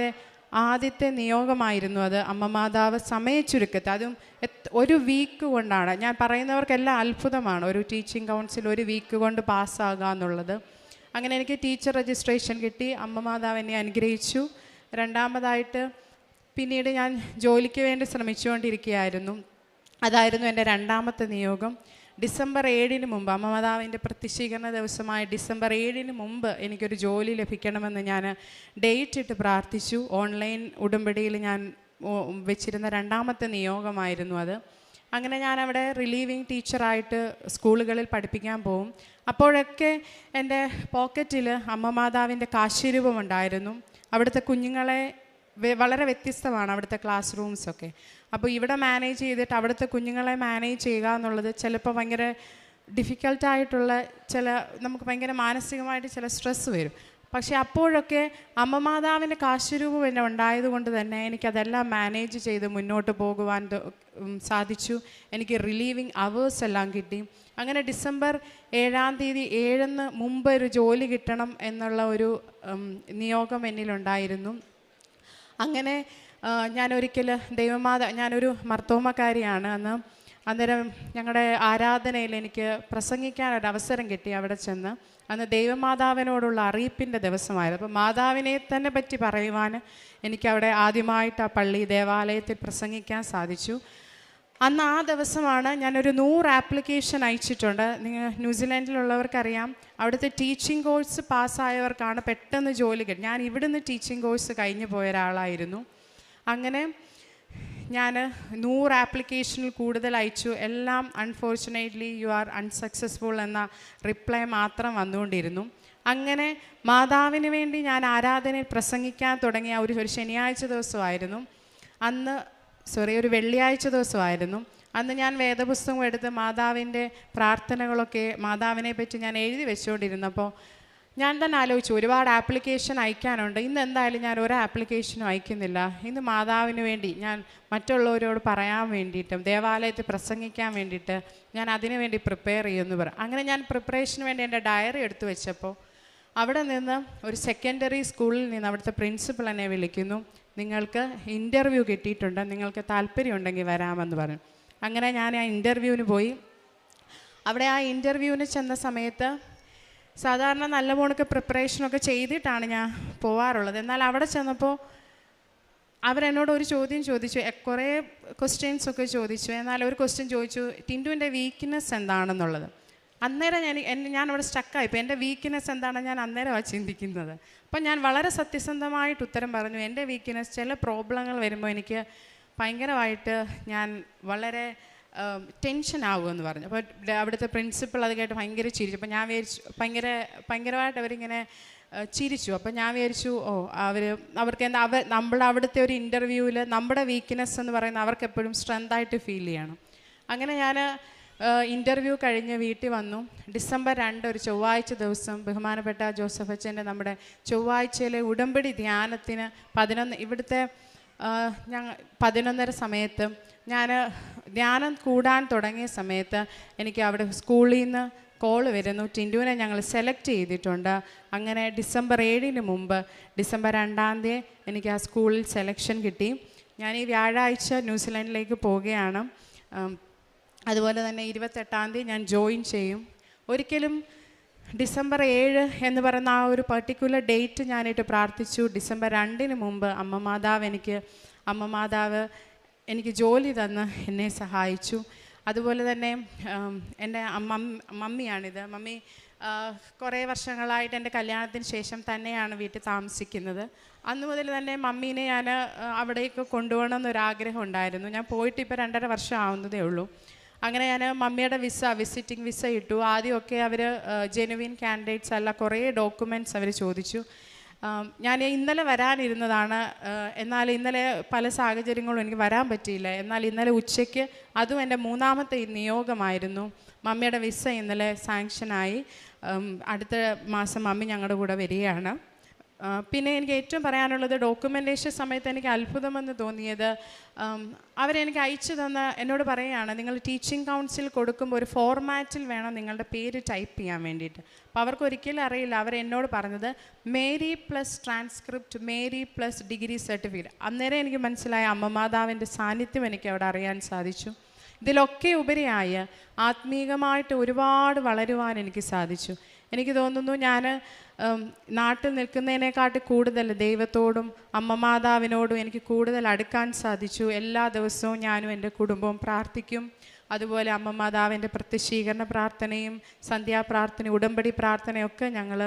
ആദ്യത്തെ നിയോഗമായിരുന്നു അത്. അമ്മ മാതാവ് സമയച്ചുരുക്കത്തിൽ, അതും ഒരു വീക്ക് കൊണ്ടാണ്. ഞാൻ പറയുന്നവർക്കെല്ലാം അത്ഭുതമാണ് ഒരു ടീച്ചിങ് കൗൺസിൽ ഒരു വീക്ക് കൊണ്ട് പാസ്സാകുക എന്നുള്ളത്. അങ്ങനെ എനിക്ക് ടീച്ചർ രജിസ്ട്രേഷൻ കിട്ടി. അമ്മ മാതാവ് എന്നെ അനുഗ്രഹിച്ചു. രണ്ടാമതായിട്ട് പിന്നീട് ഞാൻ ജോലിക്ക് വേണ്ടി ശ്രമിച്ചുകൊണ്ടിരിക്കുകയായിരുന്നു. അതായിരുന്നു എൻ്റെ രണ്ടാമത്തെ നിയോഗം. ഡിസംബർ 7 മുമ്പ്, അമ്മ മാതാവിൻ്റെ പ്രത്യക്ഷീകരണ ദിവസമായ ഡിസംബർ 7 മുമ്പ് എനിക്കൊരു ജോലി ലഭിക്കണമെന്ന് ഞാൻ ഡേറ്റ് ഇട്ട് പ്രാർത്ഥിച്ചു. ഓൺലൈൻ ഉടമ്പടിയിൽ ഞാൻ വെച്ചിരുന്ന രണ്ടാമത്തെ നിയോഗമായിരുന്നു അത്. അങ്ങനെ ഞാൻ അവിടെ റിലീവിങ് ടീച്ചറായിട്ട് സ്കൂളുകളിൽ പഠിപ്പിക്കാൻ പോകും. അപ്പോഴൊക്കെ എൻ്റെ പോക്കറ്റിൽ അമ്മ മാതാവിൻ്റെ കാശിരൂപമുണ്ടായിരുന്നു. അവിടുത്തെ കുഞ്ഞുങ്ങളെ വളരെ വ്യത്യസ്തമാണ് അവിടുത്തെ ക്ലാസ് റൂംസൊക്കെ. അപ്പോൾ ഇവിടെ മാനേജ് ചെയ്തിട്ട് അവിടുത്തെ കുഞ്ഞുങ്ങളെ മാനേജ് ചെയ്യുക എന്നുള്ളത് ചിലപ്പോൾ ഭയങ്കര ഡിഫിക്കൽട്ടായിട്ടുള്ള നമുക്ക് ഭയങ്കര മാനസികമായിട്ട് ചില സ്ട്രെസ്സ് വരും. പക്ഷേ അപ്പോഴൊക്കെ അമ്മ മാതാവിൻ്റെ കാശുരൂപം എന്നെ ഉണ്ടായതുകൊണ്ട് തന്നെ എനിക്കതെല്ലാം മാനേജ് ചെയ്ത് മുന്നോട്ട് പോകുവാൻ സാധിച്ചു. എനിക്ക് റിലീവിങ് അവേഴ്സ് എല്ലാം കിട്ടി. അങ്ങനെ ഡിസംബർ 7 മുമ്പ് ഒരു ജോലി കിട്ടണം എന്നുള്ള ഒരു നിയോഗം എന്നിലുണ്ടായിരുന്നു. അങ്ങനെ ഞാനൊരിക്കൽ ഞാനൊരു മർത്തോമക്കാരിയാണ്. അന്നേരം ഞങ്ങളുടെ ആരാധനയിൽ എനിക്ക് പ്രസംഗിക്കാനൊരവസരം കിട്ടി അവിടെ ചെന്ന്. അന്ന് ദൈവമാതാവിനോടുള്ള അറിയിപ്പിൻ്റെ ദിവസമായിരുന്നു. അപ്പോൾ മാതാവിനെ തന്നെ പറ്റി പറയുവാൻ എനിക്കവിടെ ആദ്യമായിട്ട് ആ ദേവാലയത്തിൽ പ്രസംഗിക്കാൻ സാധിച്ചു. അന്ന് ആ ദിവസമാണ് ഞാനൊരു 100 ആപ്ലിക്കേഷൻ അയച്ചിട്ടുണ്ട്. ന്യൂസിലാൻഡിലുള്ളവർക്കറിയാം, അവിടുത്തെ ടീച്ചിങ് കോഴ്സ് പാസ്സായവർക്കാണ് പെട്ടെന്ന് ജോലി കിട്ടും. ഞാൻ ഇവിടുന്ന് ടീച്ചിങ് കോഴ്സ് കഴിഞ്ഞു പോയ ഒരാളായിരുന്നു. അങ്ങനെ ഞാൻ 100 ആപ്ലിക്കേഷനിൽ കൂടുതൽ അയച്ചു. എല്ലാം അൺഫോർച്ചുനേറ്റ്ലി യു ആർ അൺസക്സസ്ഫുൾ എന്ന റിപ്ലൈ മാത്രം വന്നുകൊണ്ടിരുന്നു. അങ്ങനെ മാതാവിന് വേണ്ടി ഞാൻ ആരാധനയിൽ പ്രസംഗിക്കാൻ തുടങ്ങിയ ഒരു ശനിയാഴ്ച ദിവസമായിരുന്നു. ഒരു വെള്ളിയാഴ്ച ദിവസമായിരുന്നു. അന്ന് ഞാൻ വേദപുസ്തകം എടുത്ത് മാതാവിൻ്റെ പ്രാർത്ഥനകളൊക്കെ മാതാവിനെ പറ്റി ഞാൻ എഴുതി വെച്ചുകൊണ്ടിരുന്നപ്പോൾ ഞാൻ തന്നെ ആലോചിച്ചു, ഒരുപാട് ആപ്ലിക്കേഷൻ അയക്കാനുണ്ട്. ഇന്ന് എന്തായാലും ഞാൻ ഒരു ആപ്ലിക്കേഷനും അയക്കുന്നില്ല. ഇന്ന് മാതാവിന് വേണ്ടി ഞാൻ മറ്റുള്ളവരോട് പറയാൻ വേണ്ടിയിട്ടും ദേവാലയത്തിൽ പ്രസംഗിക്കാൻ വേണ്ടിയിട്ട് ഞാൻ അതിനു വേണ്ടി പ്രിപ്പയർ ചെയ്യുമെന്ന് പറയും. അങ്ങനെ ഞാൻ പ്രിപ്പറേഷന് വേണ്ടി എൻ്റെ ഡയറി എടുത്തു വെച്ചപ്പോൾ അവിടെ നിന്ന് ഒരു സെക്കൻഡറി സ്കൂളിൽ നിന്ന് അവിടുത്തെ പ്രിൻസിപ്പൾ എന്നെ വിളിക്കുന്നു. നിങ്ങൾക്ക് ഇൻ്റർവ്യൂ കിട്ടിയിട്ടുണ്ട്, നിങ്ങൾക്ക് താല്പര്യമുണ്ടെങ്കിൽ വരാമെന്ന് പറഞ്ഞു. അങ്ങനെ ഞാൻ ആ ഇൻ്റർവ്യൂവിന് പോയി. അവിടെ ആ ഇൻ്റർവ്യൂവിന് ചെന്ന സമയത്ത് സാധാരണ നല്ല പോണക്ക് പ്രിപ്പറേഷനൊക്കെ ചെയ്തിട്ടാണ് ഞാൻ പോവാറുള്ളത്. എന്നാൽ അവിടെ ചെന്നപ്പോൾ അവരെന്നോട് ഒരു ചോദ്യം ചോദിച്ചു, കുറേ ക്വസ്റ്റ്യൻസൊക്കെ ചോദിച്ചു. എന്നാൽ ഒരു ക്വസ്റ്റ്യൻ ചോദിച്ചു, ടിൻറ്റുവിൻ്റെ വീക്ക്നെസ് എന്താണെന്നുള്ളത്. അന്നേരം ഞാൻ അവിടെ സ്റ്റക്കായിപ്പോൾ. എൻ്റെ വീക്ക്നെസ് എന്താണെന്ന് ഞാൻ അന്നേരമാണ് ചിന്തിക്കുന്നത്. അപ്പം ഞാൻ വളരെ സത്യസന്ധമായിട്ട് ഉത്തരം പറഞ്ഞു. എൻ്റെ വീക്ക്നെസ് ചില പ്രോബ്ലങ്ങൾ വരുമ്പോൾ എനിക്ക് ഭയങ്കരമായിട്ട് ഞാൻ വളരെ ടെൻഷൻ ആകുമെന്ന് പറഞ്ഞു. അപ്പോൾ അവിടുത്തെ പ്രിൻസിപ്പൾ അത് കേട്ട് ഭയങ്കര ചിരിച്ചു. അപ്പോൾ ഞാൻ വിചാരിച്ചു ഭയങ്കരമായിട്ട് അവരിങ്ങനെ ചിരിച്ചു. അപ്പോൾ ഞാൻ വിചാരിച്ചു അവർക്ക് എന്താ അവിടുത്തെ ഒരു ഇൻ്റർവ്യൂവിൽ നമ്മുടെ വീക്ക്നെസ് എന്ന് പറയുന്നത് അവർക്ക് എപ്പോഴും സ്ട്രെങ്തായിട്ട് ഫീൽ ചെയ്യണം. അങ്ങനെ ഞാൻ ഇൻ്റർവ്യൂ കഴിഞ്ഞ് വീട്ടിൽ വന്നു. ഡിസംബർ 2 ഒരു ചൊവ്വാഴ്ച ദിവസം ബഹുമാനപ്പെട്ട ജോസഫ് അച്ഛൻ്റെ നമ്മുടെ ചൊവ്വാഴ്ചയിലെ ഉടമ്പടി ധ്യാനത്തിന് 11 ഇവിടുത്തെ 11:30 സമയത്ത് ഞാൻ ധ്യാനം കൂടാൻ തുടങ്ങിയ സമയത്ത് എനിക്ക് അവിടെ സ്കൂളിൽ നിന്ന് കോൾ വരുന്നു, ടിൻറ്റുവിനെ ഞങ്ങൾ സെലക്ട് ചെയ്തിട്ടുണ്ട്. അങ്ങനെ ഡിസംബർ 7 മുമ്പ് ഡിസംബർ 2 എനിക്ക് ആ സ്കൂളിൽ സെലക്ഷൻ കിട്ടി. ഞാൻ ഈ വ്യാഴാഴ്ച ന്യൂസിലാൻഡിലേക്ക് പോവുകയാണ്. അതുപോലെ തന്നെ 28 ഞാൻ ജോയിൻ ചെയ്യും. ഒരിക്കലും ഡിസംബർ 7 എന്ന് പറയുന്ന ആ ഒരു പർട്ടിക്കുലർ ഡേറ്റ് ഞാനിട്ട് പ്രാർത്ഥിച്ചു. ഡിസംബർ 2 മുമ്പ് അമ്മ മാതാവ് എനിക്ക് ജോലി തന്ന് എന്നെ സഹായിച്ചു. അതുപോലെ തന്നെ എൻ്റെ മമ്മിയാണിത്. മമ്മി കുറേ വർഷങ്ങളായിട്ട് എൻ്റെ കല്യാണത്തിന് ശേഷം തന്നെയാണ് വീട്ടിൽ താമസിക്കുന്നത്. അന്ന് മുതൽ തന്നെ മമ്മീനെ ഞാൻ അവിടേക്ക് കൊണ്ടുപോകണം എന്നൊരാഗ്രഹം ഉണ്ടായിരുന്നു. ഞാൻ പോയിട്ട് ഇപ്പോൾ 2.5 വർഷം ആവുന്നതേ ഉള്ളൂ. അങ്ങനെ ഞാൻ മമ്മിയുടെ വിസിറ്റിംഗ് വിസ ഇട്ടു. ആദ്യമൊക്കെ അവർ ജെനുവിൻ കാൻഡിഡേറ്റ്സ് അല്ല, കുറേ ഡോക്യുമെൻറ്റ്സ് അവർ ചോദിച്ചു. ഞാൻ ഇന്നലെ വരാനിരുന്നതാണ്. എന്നാൽ ഇന്നലെ പല സാഹചര്യങ്ങളും എനിക്ക് വരാൻ പറ്റിയില്ല. എന്നാൽ ഇന്നലെ ഉച്ചയ്ക്ക്, അതും എൻ്റെ 3ാമത്തെ നിയോഗമായിരുന്നു, മമ്മിയുടെ വിസ ഇന്നലെ സാങ്ഷനായി. അടുത്ത മാസം മമ്മി ഞങ്ങളുടെ കൂടെ വരികയാണ്. പിന്നെ എനിക്ക് ഏറ്റവും പറയാനുള്ളത്, ഡോക്യുമെൻറ്റേഷൻ സമയത്ത് എനിക്ക് അത്ഭുതമെന്ന് തോന്നിയത്, അവരെനിക്ക് അയച്ചു തന്ന എന്നോട് പറയുകയാണ്, നിങ്ങൾ ടീച്ചിങ് കൗൺസിൽ കൊടുക്കുമ്പോൾ ഒരു ഫോർമാറ്റിൽ വേണം നിങ്ങളുടെ പേര് ടൈപ്പ് ചെയ്യാൻ വേണ്ടിയിട്ട്. അപ്പോൾ അവർക്ക് ഒരിക്കലും അറിയില്ല. അവരെന്നോട് പറഞ്ഞത് Mary plus transcript, Mary plus degree certificate. അന്നേരം എനിക്ക് മനസ്സിലായ അമ്മമാതാവിൻ്റെ സാന്നിധ്യം എനിക്ക് അവിടെ അറിയാൻ സാധിച്ചു. ഇതിലൊക്കെ ഉപരിയായ ആത്മീകമായിട്ട് ഒരുപാട് വളരുവാൻ എനിക്ക് സാധിച്ചു. എനിക്ക് തോന്നുന്നു ഞാൻ നാട്ടിൽ നിൽക്കുന്നതിനെക്കാട്ടി കൂടുതൽ ദൈവത്തോടും അമ്മമാതാവിനോടും എനിക്ക് കൂടുതൽ അടുക്കാൻ സാധിച്ചു. എല്ലാ ദിവസവും ഞാനും എൻ്റെ കുടുംബവും പ്രാർത്ഥിക്കും. അതുപോലെ അമ്മമാതാവിൻ്റെ പ്രത്യക്ഷീകരണ പ്രാർത്ഥനയും സന്ധ്യാപ്രാർത്ഥന, ഉടമ്പടി പ്രാർത്ഥനയൊക്കെ ഞങ്ങൾ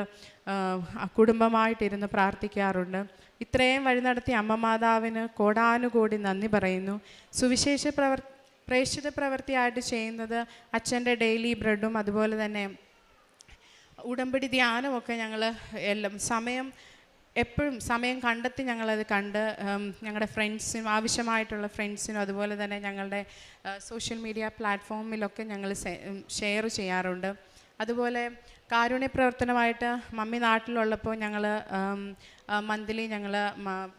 കുടുംബമായിട്ടിരുന്ന് പ്രാർത്ഥിക്കാറുണ്ട്. ഇത്രയും വഴി നടത്തിയ അമ്മമാതാവിന് കോടാനുകോടി നന്ദി പറയുന്നു. സുവിശേഷ പ്രേക്ഷിത പ്രവൃത്തിയായിട്ട് ചെയ്യുന്നത് അച്ഛൻ്റെ ഡെയിലി ബ്രെഡും അതുപോലെ തന്നെ ഉടമ്പടി ധ്യാനമൊക്കെ ഞങ്ങൾ എപ്പോഴും സമയം കണ്ടെത്തി ഞങ്ങളത് കണ്ട് ഞങ്ങളുടെ ഫ്രണ്ട്സിനും ആവശ്യമായിട്ടുള്ള ഫ്രണ്ട്സിനും അതുപോലെ തന്നെ ഞങ്ങളുടെ സോഷ്യൽ മീഡിയ പ്ലാറ്റ്ഫോമിലൊക്കെ ഞങ്ങൾ ഷെയർ ചെയ്യാറുണ്ട്. അതുപോലെ കാരുണ്യ പ്രവർത്തനമായിട്ട് മമ്മി നാട്ടിലുള്ളപ്പോൾ ഞങ്ങൾ മന്ത്ലി ഞങ്ങൾ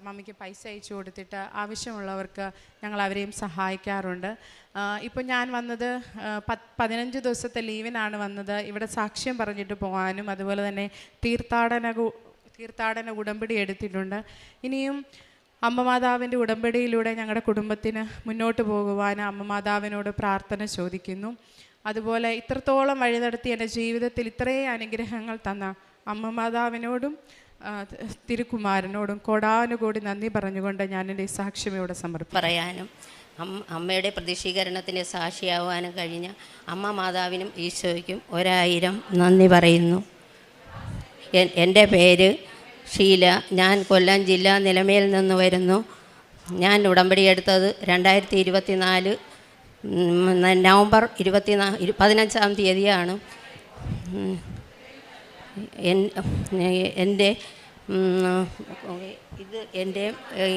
മമ്മിക്ക് പൈസ അയച്ചു കൊടുത്തിട്ട് ആവശ്യമുള്ളവർക്ക് ഞങ്ങൾ അവരെയും സഹായിക്കാറുണ്ട്. ഇപ്പോൾ ഞാൻ വന്നത് 15 ദിവസത്തെ ലീവിനാണ് വന്നത്. ഇവിടെ സാക്ഷ്യം പറഞ്ഞിട്ട് പോകാനും അതുപോലെ തന്നെ തീർത്ഥാടന ഉടമ്പടി എടുത്തിട്ടുണ്ട്. ഇനിയും അമ്മമാതാവിൻ്റെ ഉടമ്പടിയിലൂടെ ഞങ്ങളുടെ കുടുംബത്തിന് മുന്നോട്ട് പോകുവാൻ അമ്മമാതാവിനോട് പ്രാർത്ഥന ചോദിക്കുന്നു. അതുപോലെ ഇത്രത്തോളം വഴി നടത്തി എൻ്റെ ജീവിതത്തിൽ ഇത്രയും അനുഗ്രഹങ്ങൾ തന്ന അമ്മമാതാവിനോടും തിരുക്കുമാരനോടും കോടാനുകോടി നന്ദി പറഞ്ഞുകൊണ്ട് ഞാൻ എൻ്റെ സാക്ഷ്യം ഇവിടെ പറയാനും അമ്മയുടെ പ്രതിഷീകരണത്തിന് സാക്ഷിയാവാനും കഴിഞ്ഞ അമ്മ മാതാവിനും ഈശോയ്ക്കും 1000 നന്ദി പറയുന്നു. എൻ്റെ പേര് ഷീല. ഞാൻ കൊല്ലം ജില്ല നിലമേൽ നിന്ന് വരുന്നു. ഞാൻ ഉടമ്പടി എടുത്തത് 2024 നവംബർ 15-ാം തീയതിയാണ്.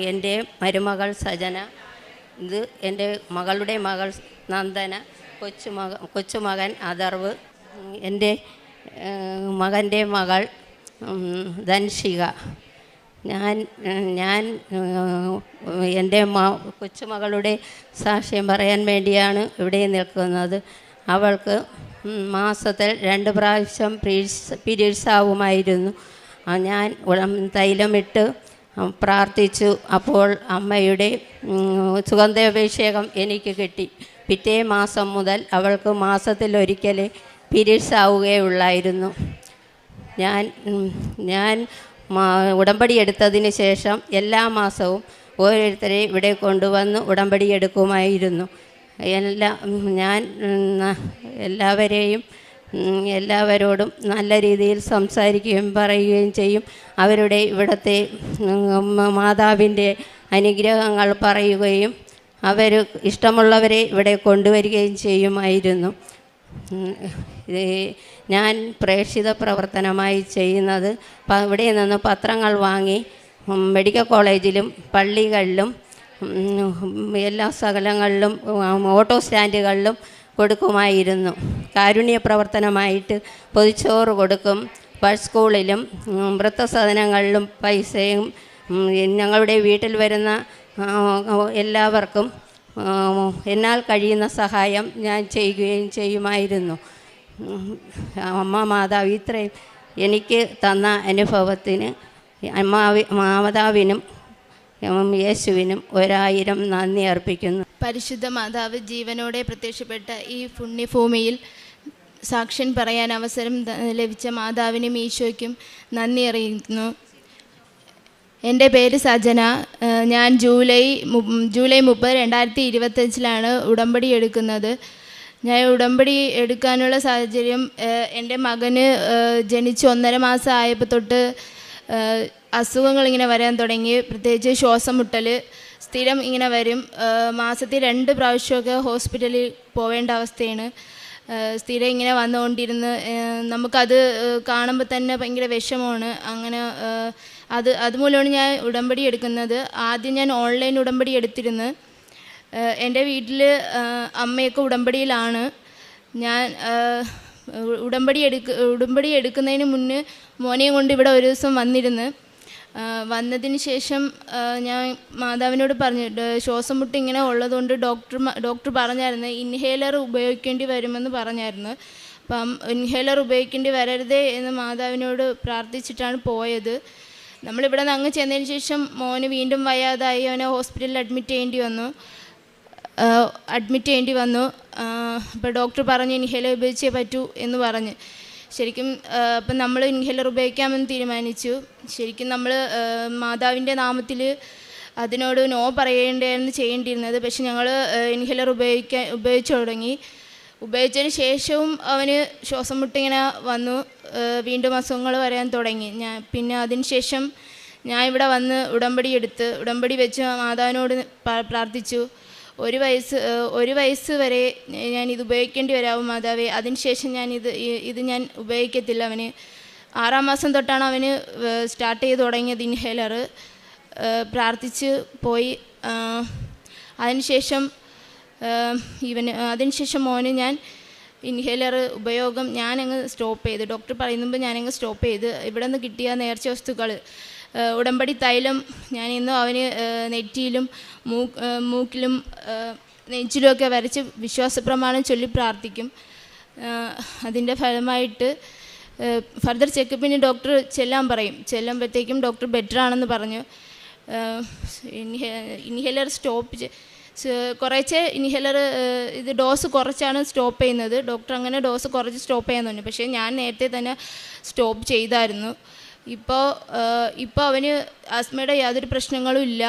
എൻ്റെ മരുമകൾ സജന, ഇത് എൻ്റെ മകളുടെ മകൾ നന്ദന, കൊച്ചുമകൻ അഥർവ്, എൻ്റെ മകൻ്റെ മകൾ ധൻഷിക. ഞാൻ എൻ്റെ കൊച്ചുമകളുടെ സാക്ഷ്യം പറയാൻ വേണ്ടിയാണ് ഇവിടെ നിൽക്കുന്നത്. അവൾക്ക് മാസത്തിൽ 2 പ്രാവശ്യം പീരീഡ്സ് ആവുമായിരുന്നു. ഞാൻ തൈലമിട്ട് പ്രാർത്ഥിച്ചു. അപ്പോൾ അമ്മയുടെ സുഗന്ധാഭിഷേകം എനിക്ക് കിട്ടി. പിറ്റേ മാസം മുതൽ അവൾക്ക് മാസത്തിലൊരിക്കൽ പീരീഡ്സ് ആവുകയുള്ളായിരുന്നു. ഞാൻ ഉടമ്പടി എടുത്തതിന് ശേഷം എല്ലാ മാസവും ഓരോരുത്തരെ ഇവിടെ കൊണ്ടുവന്ന് ഉടമ്പടി എടുക്കുമായിരുന്നു. ഞാൻ എല്ലാവരോടും നല്ല രീതിയിൽ സംസാരിക്കുകയും പറയുകയും ചെയ്യും. അവരുടെ ഇവിടുത്തെ മാതാവിൻ്റെ അനുഗ്രഹങ്ങൾ പറയുകയും അവർ ഇഷ്ടമുള്ളവരെ ഇവിടെ കൊണ്ടുവരികയും ചെയ്യുമായിരുന്നു. ഞാൻ പ്രേക്ഷിത പ്രവർത്തനമായി ചെയ്യുന്നത് ഇവിടെ നിന്ന് പത്രങ്ങൾ വാങ്ങി മെഡിക്കൽ കോളേജിലും പള്ളികളിലും എല്ലാ സ്ഥലങ്ങളിലും ഓട്ടോ സ്റ്റാൻഡുകളിലും കൊടുക്കുമായിരുന്നു. കാരുണ്യ പ്രവർത്തനമായിട്ട് പൊതിച്ചോറ് കൊടുക്കും. സ്കൂളിലും വൃദ്ധസദനങ്ങളിലും പൈസയും ഞങ്ങളുടെ വീട്ടിൽ വരുന്ന എല്ലാവർക്കും എന്നാൽ കഴിയുന്ന സഹായം ഞാൻ ചെയ്യുകയും ചെയ്യുമായിരുന്നു. അമ്മ മാതാവ് ഇത്രയും എനിക്ക് തന്ന അനുഭവത്തിന് മാതാവിനും യേശുവിനും 1000 നന്ദി അർപ്പിക്കുന്നു. പരിശുദ്ധ മാതാവ് ജീവനോടെ പ്രത്യക്ഷപ്പെട്ട ഈ പുണ്യഭൂമിയിൽ സാക്ഷ്യം പറയാൻ അവസരം ലഭിച്ച മാതാവിനും ഈശോയ്ക്കും നന്ദി അറിയിക്കുന്നു. എൻ്റെ പേര് സജന. ഞാൻ ജൂലൈ 30, 2025 ഉടമ്പടി എടുക്കുന്നത്. ഞാൻ ഉടമ്പടി എടുക്കാനുള്ള സാഹചര്യം, എൻ്റെ മകന് ജനിച്ച് 1.5 മാസം ആയപ്പോൾ തൊട്ട് അസുഖങ്ങളിങ്ങനെ വരാൻ തുടങ്ങി. പ്രത്യേകിച്ച് ശ്വാസം മുട്ടൽ സ്ഥിരം ഇങ്ങനെ വരും. മാസത്തിൽ 2 പ്രാവശ്യമൊക്കെ ഹോസ്പിറ്റലിൽ പോവേണ്ട അവസ്ഥയാണ്. സ്ഥിരം ഇങ്ങനെ വന്നുകൊണ്ടിരുന്ന് നമുക്കത് കാണുമ്പോൾ തന്നെ ഭയങ്കര വിഷമമാണ്. അങ്ങനെ അതുമൂലമാണ് ഞാൻ ഉടമ്പടി എടുക്കുന്നത്. ആദ്യം ഞാൻ ഓൺലൈൻ ഉടമ്പടി എടുത്തിരുന്നു. എൻ്റെ വീട്ടിൽ അമ്മയൊക്കെ ഉടമ്പടിയിലാണ്. ഞാൻ ഉടമ്പടി എടുക്കുന്നതിന് മുന്നേ മോനെയും കൊണ്ട് ഇവിടെ ഒരു ദിവസം വന്നിരുന്നു. വന്നതിന് ശേഷം ഞാൻ മാതാവിനോട് പറഞ്ഞു, ശ്വാസം മുട്ട് ഇങ്ങനെ ഉള്ളതുകൊണ്ട് ഡോക്ടർ പറഞ്ഞായിരുന്നു ഇൻഹേലർ ഉപയോഗിക്കേണ്ടി വരുമെന്ന് പറഞ്ഞായിരുന്നു. അപ്പം ഇൻഹേലർ ഉപയോഗിക്കേണ്ടി വരരുതേ എന്ന് മാതാവിനോട് പ്രാർത്ഥിച്ചിട്ടാണ് പോയത്. നമ്മളിവിടെ നിന്ന് അങ്ങ് ചെന്നതിന് ശേഷം മോന് വീണ്ടും വയ്യാതായി, അവനെ ഹോസ്പിറ്റലിൽ അഡ്മിറ്റ് ചെയ്യേണ്ടി വന്നു. അപ്പോൾ ഡോക്ടർ പറഞ്ഞു ഇൻഹേലർ ഉപയോഗിച്ചേ പറ്റൂ എന്ന് പറഞ്ഞ്. ശരിക്കും അപ്പം നമ്മൾ ഇൻഹേലർ ഉപയോഗിക്കാമെന്ന് തീരുമാനിച്ചു. ശരിക്കും നമ്മൾ മാതാവിൻ്റെ നാമത്തിൽ അതിനോട് നോ പറയേണ്ടതെന്ന് ചെയ്യേണ്ടിയിരുന്നത്. പക്ഷെ ഞങ്ങൾ ഇൻഹേലർ ഉപയോഗിച്ചു തുടങ്ങി. ഉപയോഗിച്ചതിന് ശേഷവും അവന് ശ്വാസം മുട്ടിങ്ങനെ വന്നു, വീണ്ടും അസുഖങ്ങൾ വരാൻ തുടങ്ങി. പിന്നെ അതിന് ശേഷം ഞാൻ ഇവിടെ വന്ന് ഉടമ്പടി വെച്ച് മാതാവിനോട് പ്രാർത്ഥിച്ചു. ഒരു വയസ്സ് വരെ ഞാൻ ഇത് ഉപയോഗിക്കേണ്ടി വരാവും മാതാവേ, അതിനുശേഷം ഇത് ഞാൻ ഉപയോഗിക്കത്തില്ല. അവന് 6-ാം മാസം തൊട്ടാണ് അവന് സ്റ്റാർട്ട് ചെയ്ത് തുടങ്ങിയത് ഇൻഹേലർ. പ്രാർത്ഥിച്ച് പോയി. അതിനുശേഷം മോന് ഞാൻ ഇൻഹേലർ ഉപയോഗം ഞാനങ്ങ് സ്റ്റോപ്പ് ചെയ്ത്, ഡോക്ടർ പറയുമ്പോൾ ഞാനങ്ങ് സ്റ്റോപ്പ് ചെയ്ത്. ഇവിടെ നിന്ന് കിട്ടിയ നേർച്ച വസ്തുക്കൾ, ഉടമ്പടി തൈലം ഞാൻ ഇന്നും അവന് നെറ്റിയിലും മൂക്കിലും നെഞ്ചിലുമൊക്കെ വരച്ച് വിശ്വാസപ്രമാണം ചൊല്ലി പ്രാർത്ഥിക്കും. അതിൻ്റെ ഫലമായിട്ട് ഫർദർ ചെക്കപ്പിന് ഡോക്ടർ ചെല്ലുമ്പോഴത്തേക്കും ഡോക്ടർ ബെറ്റർ ആണെന്ന് പറഞ്ഞു. ഇൻഹേലർ കുറച്ച് ഇൻഹേലർ ഇത് ഡോസ് കുറച്ചാണ് സ്റ്റോപ്പ് ചെയ്യുന്നത്. ഡോക്ടർ അങ്ങനെ ഡോസ് കുറച്ച് സ്റ്റോപ്പ് ചെയ്യാൻ പറഞ്ഞു. പക്ഷേ ഞാൻ നേരത്തെ തന്നെ സ്റ്റോപ്പ് ചെയ്തായിരുന്നു. ഇപ്പോൾ അവന് ആസ്മയുടെ യാതൊരു പ്രശ്നങ്ങളും ഇല്ല.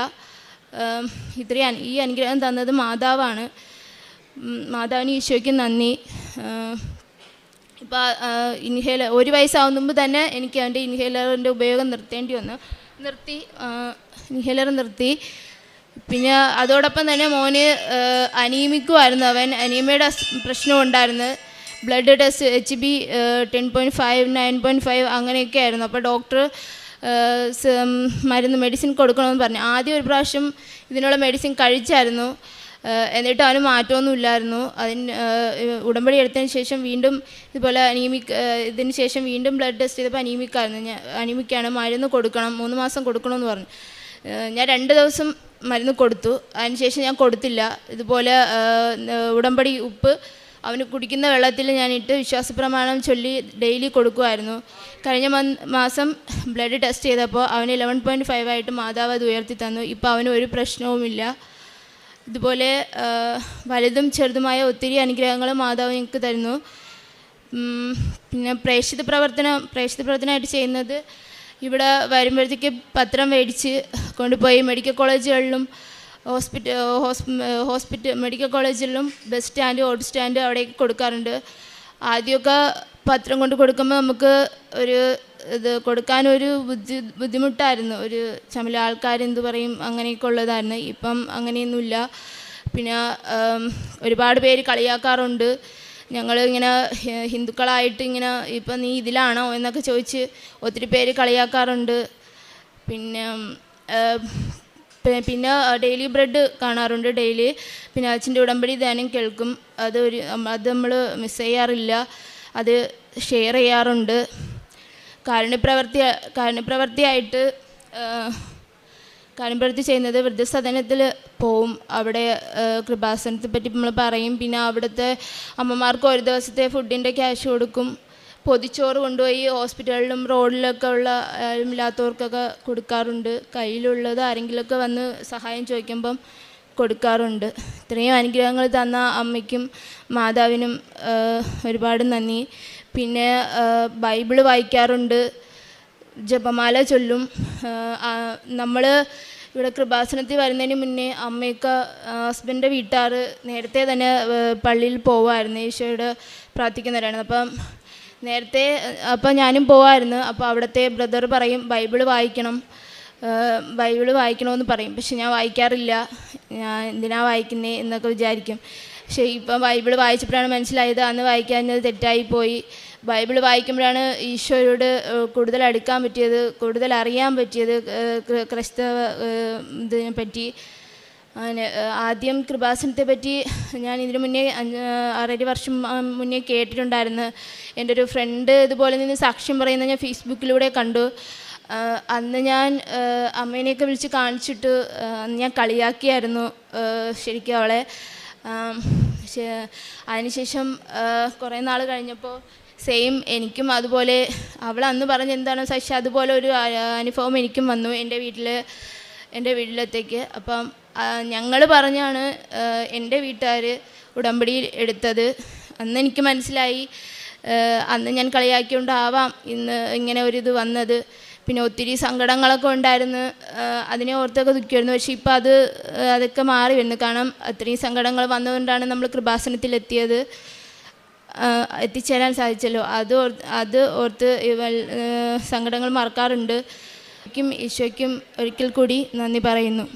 ഈ അനുഗ്രഹം തന്നത് മാതാവാണ്. മാതാവിന് ഈശോയ്ക്ക് നന്ദി. ഇപ്പോൾ ഒരു വയസ്സാവുമ്പോൾ തന്നെ എനിക്ക് അവൻ്റെ ഇൻഹേലറിൻ്റെ ഉപയോഗം ഇൻഹേലർ നിർത്തി. പിന്നെ അതോടൊപ്പം തന്നെ മോന് അനീമിക്കുമായിരുന്നു. അവൻ അനീമിയയുടെ പ്രശ്നം ഉണ്ടായിരുന്നു. ബ്ലഡ് ടെസ്റ്റ് HB 10.5 9.5 അങ്ങനെയൊക്കെ ആയിരുന്നു. അപ്പോൾ ഡോക്ടർ മെഡിസിൻ കൊടുക്കണമെന്ന് പറഞ്ഞു. ആദ്യം ഒരു പ്രാവശ്യം ഇതിനുള്ള മെഡിസിൻ കഴിച്ചായിരുന്നു. എന്നിട്ട് അവന് മാറ്റമൊന്നുമില്ലായിരുന്നു. ഉടമ്പടി എടുത്തതിന് ശേഷം വീണ്ടും ഇതുപോലെ ഇതിന് ശേഷം വീണ്ടും ബ്ലഡ് ടെസ്റ്റ് ചെയ്തപ്പോൾ അനീമിക്കാണ്, മരുന്ന് കൊടുക്കണം, 3 മാസം കൊടുക്കണമെന്ന് പറഞ്ഞു. ഞാൻ 2 ദിവസം മരുന്ന് കൊടുത്തു. അതിനുശേഷം ഞാൻ കൊടുത്തില്ല. ഇതുപോലെ ഉടമ്പടി ഉപ്പ് അവന് കുടിക്കുന്ന വെള്ളത്തിൽ ഞാനിട്ട് വിശ്വാസപ്രമാണം ചൊല്ലി ഡെയിലി കൊടുക്കുമായിരുന്നു. കഴിഞ്ഞ മാസം ബ്ലഡ് ടെസ്റ്റ് ചെയ്തപ്പോൾ അവന് 11.5 ആയിട്ട് മാതാവ് അത് ഉയർത്തി തന്നു. ഇപ്പോൾ അവന് ഒരു പ്രശ്നവുമില്ല. ഇതുപോലെ വലുതും ചെറുതുമായ ഒത്തിരി അനുഗ്രഹങ്ങൾ മാതാവ് ഞങ്ങൾക്ക് തരുന്നു. പിന്നെ പ്രേക്ഷിത പ്രവർത്തനമായിട്ട് ചെയ്യുന്നത്, ഇവിടെ വരുമ്പോഴത്തേക്ക് പത്രം മേടിച്ച് കൊണ്ടുപോയി മെഡിക്കൽ കോളേജുകളിലും മെഡിക്കൽ കോളേജിലും ബസ് സ്റ്റാൻഡ്, ഓട്ടോ സ്റ്റാൻഡ് അവിടെയൊക്കെ കൊടുക്കാറുണ്ട്. ആദ്യമൊക്കെ പത്രം കൊണ്ട് കൊടുക്കുമ്പോൾ നമുക്ക് ഇത് കൊടുക്കാനൊരു ബുദ്ധിമുട്ടായിരുന്നു. ഒരു ആൾക്കാരെന്ത് പറയും അങ്ങനെയൊക്കെ ഉള്ളതായിരുന്നു. ഇപ്പം അങ്ങനെയൊന്നുമില്ല. പിന്നെ ഒരുപാട് പേര് കളിയാക്കാറുണ്ട്. ഞങ്ങൾ ഇങ്ങനെ ഹിന്ദുക്കളായിട്ട് ഇങ്ങനെ ഇപ്പം നീ ഇതിലാണോ എന്നൊക്കെ ചോദിച്ച് ഒത്തിരി പേര് കളിയാക്കാറുണ്ട്. പിന്നെ ഡെയിലി ബ്രെഡ് കാണാറുണ്ട് ഡെയിലി. പിന്നെ അച്ഛൻ്റെ ഉടമ്പടി ധ്യാനം കേൾക്കും. അത് നമ്മൾ മിസ് ചെയ്യാറില്ല, അത് ഷെയർ ചെയ്യാറുണ്ട്. കാരുണ്യപ്രവൃത്തി ചെയ്യുന്നത് വൃദ്ധസദനത്തിൽ പോവും. അവിടെ കൃപാസനത്തെ പറ്റി നമ്മൾ പറയും. പിന്നെ അവിടുത്തെ അമ്മമാർക്ക് ഒരു ദിവസത്തെ ഫുഡിൻ്റെ ക്യാഷ് കൊടുക്കും. പൊതിച്ചോറ് കൊണ്ടുപോയി ഹോസ്പിറ്റലിലും റോഡിലൊക്കെ ഉള്ള ഇല്ലാത്തവർക്കൊക്കെ കൊടുക്കാറുണ്ട്. കയ്യിലുള്ളത് ആരെങ്കിലുമൊക്കെ വന്ന് സഹായം ചോദിക്കുമ്പം കൊടുക്കാറുണ്ട്. ഇത്രയും അനുഗ്രഹങ്ങൾ തന്ന അമ്മയ്ക്കും മാതാവിനും ഒരുപാട് നന്ദി. പിന്നെ ബൈബിള് വായിക്കാറുണ്ട്, ജപമാല ചൊല്ലും. നമ്മൾ ഇവിടെ കൃപാസനത്തിൽ വരുന്നതിന് മുന്നേ അമ്മയൊക്കെ ഹസ്ബൻഡിൻ്റെ വീട്ടുകാർ നേരത്തെ തന്നെ പള്ളിയിൽ പോവുമായിരുന്നു, ഈശോയോട് പ്രാർത്ഥിക്കുന്നവരായിരുന്നു. അപ്പം ഞാനും പോവായിരുന്നു. അപ്പോൾ അവിടുത്തെ ബ്രദർ പറയും ബൈബിള് വായിക്കണമെന്ന് പറയും. പക്ഷെ ഞാൻ വായിക്കാറില്ല. ഞാൻ എന്തിനാ വായിക്കുന്നേ എന്നൊക്കെ വിചാരിക്കും. പക്ഷേ ഇപ്പം ബൈബിള് വായിച്ചപ്പോഴാണ് മനസ്സിലായത് അന്ന് വായിക്കാഞ്ഞത് തെറ്റായിപ്പോയി. ബൈബിള് വായിക്കുമ്പോഴാണ് ഈശോയോട് കൂടുതൽ അടുക്കാൻ പറ്റിയത്, കൂടുതൽ അറിയാൻ പറ്റിയത് ക്രൈസ്തവ ഇതിനെ പറ്റി. ആദ്യം കൃപാസനത്തെ പറ്റി ഞാൻ ഇതിനു മുന്നേ 6 വർഷം മുന്നേ കേട്ടിട്ടുണ്ടായിരുന്നു. എൻ്റെ ഒരു ഫ്രണ്ട് ഇതുപോലെ നിന്ന് സാക്ഷ്യം പറയുന്നത് ഞാൻ ഫേസ്ബുക്കിലൂടെ കണ്ടു. അന്ന് ഞാൻ അമ്മേനെയൊക്കെ വിളിച്ച് കാണിച്ചിട്ട് അന്ന് ഞാൻ കളിയാക്കിയായിരുന്നു ശരിക്കും അവളെ. അതിനുശേഷം കുറേ നാൾ കഴിഞ്ഞപ്പോൾ സെയിം എനിക്കും അതുപോലെ അവൾ അന്ന് പറഞ്ഞ എന്താണോ സാക്ഷി അതുപോലെ ഒരു അനുഭവം എനിക്കും വന്നു എൻ്റെ വീട്ടിലത്തേക്ക്. അപ്പം ഞങ്ങൾ പറഞ്ഞാണ് എൻ്റെ വീട്ടുകാർ ഉടമ്പടി എടുത്തത്. അന്ന് എനിക്ക് മനസ്സിലായി അന്ന് ഞാൻ കളിയാക്കിയോണ്ടാവാം ഇന്ന് ഇങ്ങനെ ഒരിത് വന്നത്. പിന്നെ ഒത്തിരി സങ്കടങ്ങളൊക്കെ ഉണ്ടായിരുന്നു, അതിനെ ഓർത്തൊക്കെ ദുഃഖമായിരുന്നു. പക്ഷേ ഇപ്പം അതൊക്കെ മാറി വരുന്നു. കാരണം അത്രയും സങ്കടങ്ങൾ വന്നതുകൊണ്ടാണ് നമ്മൾ കൃപാസനത്തിലെത്തിയത്, എത്തിച്ചേരാൻ സാധിച്ചല്ലോ. അത് ഓർത്ത് സങ്കടങ്ങൾ മറക്കാറുണ്ട്. ഈശോയ്ക്കും ഒരിക്കൽ കൂടി നന്ദി പറയുന്നു.